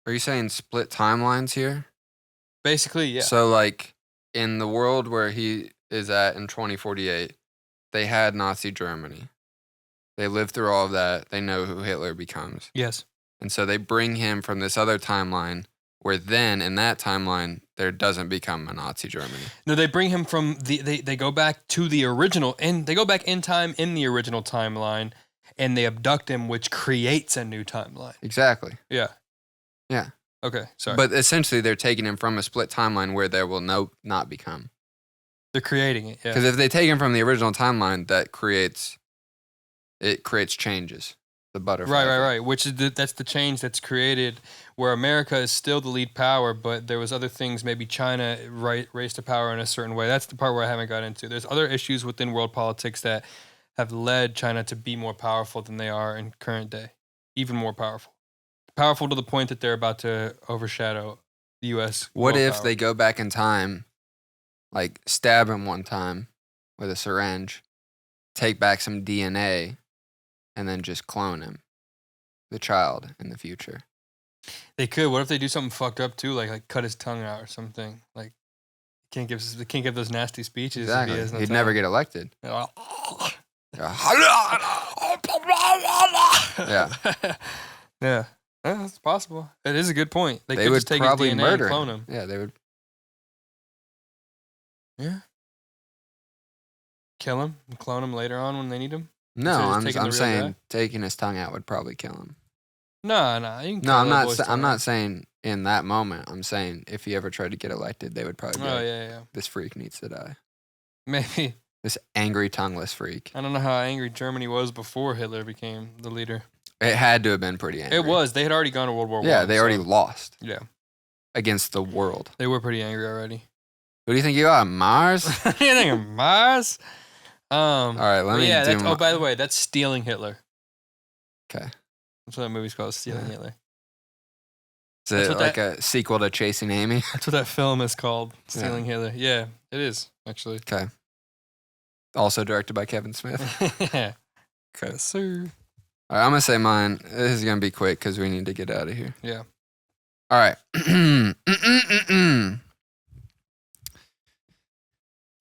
S3: are you saying split timelines here?
S2: basically, yeah.
S3: So like in the world where he is at in 2048, they had Nazi Germany. They lived through all of that. They know who Hitler becomes.
S2: Yes.
S3: And so they bring him from this other timeline where then in that timeline there doesn't become a Nazi Germany.
S2: No, they bring him from they go back to the original, and they go back in time in the original timeline, and they abduct him, which creates a new timeline.
S3: Exactly.
S2: Yeah.
S3: Yeah.
S2: Okay, sorry.
S3: But essentially they're taking him from a split timeline where there will not become.
S2: they're creating it. Yeah.
S3: Because if they take him from the original timeline, that creates changes. The butterfly.
S2: Right. Which is that's the change that's created, where America is still the lead power, but there was other things. Maybe China raised to power in a certain way. That's the part where I haven't got into. There's other issues within world politics that have led China to be more powerful than they are in current day, even more powerful. Powerful to the point that they're about to overshadow the U.S.
S3: What
S2: world
S3: if
S2: power.
S3: they go back in time, like stab him one time with a syringe, take back some DNA, and then just clone him, the child in the future?
S2: They could. What if they do something fucked up too, like cut his tongue out or something, like Can't give those nasty speeches.
S3: Exactly.
S2: If he has no
S3: He'd
S2: time.
S3: never get elected.
S2: Yeah.
S3: Yeah.
S2: Yeah, it's possible. It is a good point. They
S3: They
S2: could
S3: would
S2: just take
S3: probably
S2: his DNA
S3: murder
S2: and clone him.
S3: Yeah, they would.
S2: Yeah. Kill him and clone him later on when they need him.
S3: No,
S2: Instead of just taking the
S3: I'm
S2: real
S3: saying
S2: guy?
S3: taking his tongue out would probably kill him.
S2: No. You can
S3: No,
S2: kill
S3: I'm
S2: that
S3: not.
S2: boy's
S3: I'm
S2: tongue.
S3: not saying in that moment. I'm saying if he ever tried to get elected, they would probably be
S2: Oh
S3: like,
S2: yeah.
S3: this freak needs to die.
S2: Maybe.
S3: This angry, tongueless freak.
S2: I don't know how angry Germany was before Hitler became the leader.
S3: It had to have been pretty angry.
S2: It was. They had already gone to World War
S3: Yeah,
S2: I.
S3: they already lost
S2: Yeah,
S3: against the world.
S2: they were pretty angry already.
S3: Who do you think you are, Mars?
S2: You think of Mars?
S3: All right, let me
S2: yeah,
S3: do
S2: that's, by the way, that's Stealing Hitler.
S3: Okay.
S2: That's what that movie's called, Stealing Hitler.
S3: Is
S2: That's
S3: it
S2: what
S3: like a sequel to Chasing Amy?
S2: That's what that film is called, Stealing Hitler. Yeah, it is, actually.
S3: Okay. Also directed by Kevin Smith.
S2: Yeah.
S3: Okay.
S2: Sir.
S3: All right, I'm going to say mine. This is going to be quick because we need to get out of here.
S2: Yeah.
S3: All right.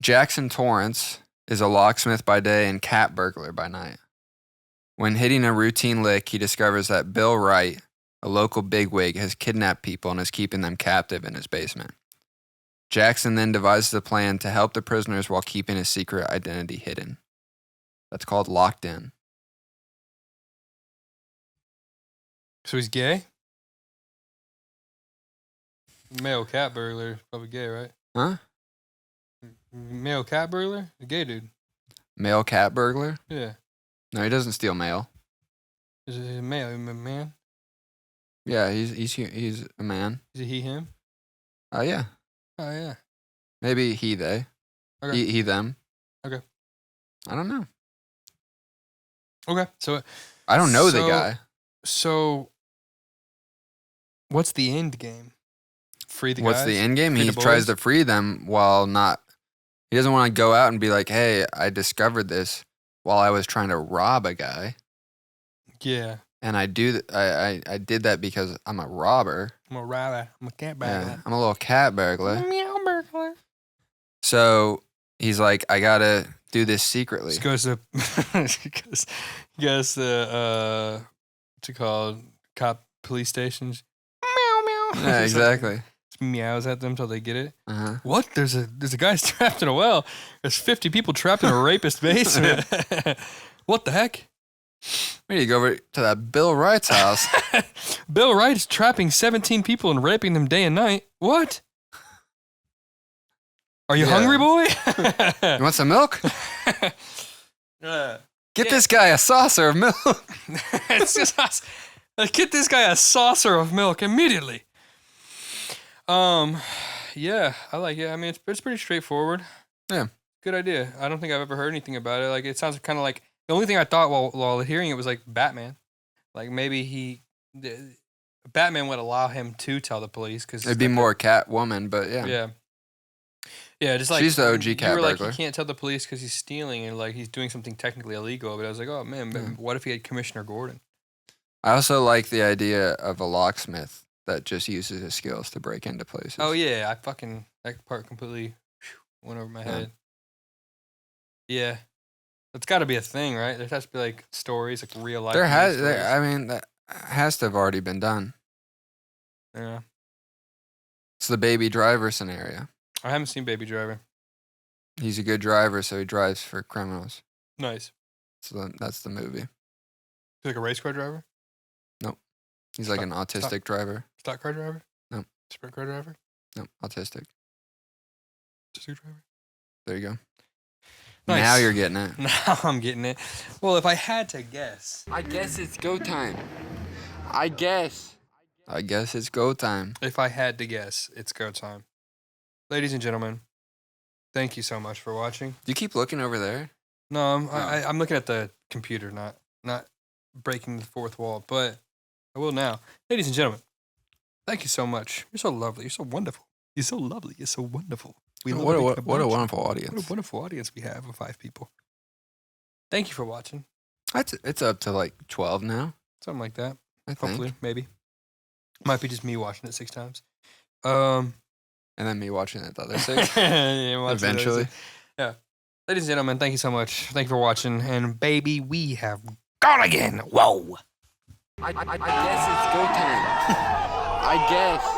S3: Jackson Torrance is a locksmith by day and cat burglar by night. When hitting a routine lick, he discovers that Bill Wright, a local bigwig, has kidnapped people and is keeping them captive in his basement. Jackson then devises a plan to help the prisoners while keeping his secret identity hidden. That's called Locked In.
S2: So he's gay? Male cat burglar, probably gay, right?
S3: Huh?
S2: Male cat burglar? A gay dude.
S3: Male cat burglar?
S2: Yeah.
S3: No, he doesn't steal mail.
S2: Is it a male? A man?
S3: Yeah, he's a man.
S2: Is it he, him?
S3: Yeah.
S2: Oh, yeah.
S3: Maybe he, they.
S2: Okay.
S3: He, them.
S2: Okay.
S3: I don't know.
S2: Okay. So
S3: I don't know the guy.
S2: So what's the end game? Free the guys?
S3: What's the end game?
S2: Free
S3: He
S2: the
S3: tries
S2: boys?
S3: to free them while not. He doesn't want to go out and be like, "Hey, I discovered this while I was trying to rob a guy."
S2: Yeah.
S3: And I did that because I'm a robber.
S2: I'm a robber. I'm a cat burglar.
S3: Yeah, I'm a little cat burglar.
S2: Meow burglar.
S3: So he's like, I gotta do this secretly.
S2: Just goes to goes to what's it called? Police stations. Meow meow.
S3: Yeah, exactly.
S2: Just meows at them till they get it.
S3: Uh-huh.
S2: What? There's a guy trapped in a well. There's 50 people trapped in a rapist basement. What the heck?
S3: We need to go over to that Bill Wright's house.
S2: Bill Wright is trapping 17 people and raping them day and night. What? Are you
S3: Yeah.
S2: hungry, boy?
S3: You want some milk? Get this guy a saucer of milk.
S2: It's just get this guy a saucer of milk immediately. Yeah, I like it. I mean, it's pretty straightforward.
S3: Yeah.
S2: Good idea. I don't think I've ever heard anything about it. Like, it sounds kind of like the only thing I thought while hearing it was like Batman. Like maybe Batman would allow him to tell the police because
S3: It'd be more Catwoman, but yeah.
S2: Yeah. Yeah, just like
S3: She's the OG
S2: you
S3: cat
S2: were like,
S3: burglar.
S2: he can't tell the police because he's stealing and like he's doing something technically illegal. But I was like, oh man, but what if he had Commissioner Gordon?
S3: I also like the idea of a locksmith that just uses his skills to break into places.
S2: Oh yeah, that part completely went over my head. Yeah, it's got to be a thing, right? There has to be like stories, like real life.
S3: That has to have already been done.
S2: Yeah,
S3: It's the Baby Driver scenario.
S2: I haven't seen Baby Driver.
S3: He's a good driver, so he drives for criminals.
S2: Nice.
S3: So that's the movie.
S2: He's like a race car driver.
S3: He's like an autistic driver.
S2: Stock car driver.
S3: No.
S2: Sprint car driver.
S3: No, autistic.
S2: Autistic driver.
S3: There you go.
S2: Nice.
S3: Now you're getting it.
S2: Now I'm getting it. Well, if I had to guess,
S6: I guess it's go time. I guess.
S3: I guess it's go time.
S2: if I had to guess, it's go time. Ladies and gentlemen, thank you so much for watching.
S3: Do you keep looking over there?
S2: No, I'm looking at the computer, not breaking the fourth wall, but I will now. Ladies and gentlemen, thank you so much. You're so lovely. You're so wonderful. You're so lovely. You're so wonderful. We love
S3: What
S2: being
S3: a
S2: bunch.
S3: wonderful
S2: What a
S3: audience.
S2: wonderful audience we have of 5 people. Thank you for watching.
S3: It's up to like 12 now,
S2: Something like that.
S3: I think.
S2: Hopefully, maybe. Might be just me watching it 6 times.
S3: And then me watching the other 6.
S2: Yeah, watch the other
S3: Eventually.
S2: 6. Yeah. Ladies and gentlemen, thank you so much. Thank you for watching. And baby, we have gone again. Whoa.
S6: I guess it's go time. I guess.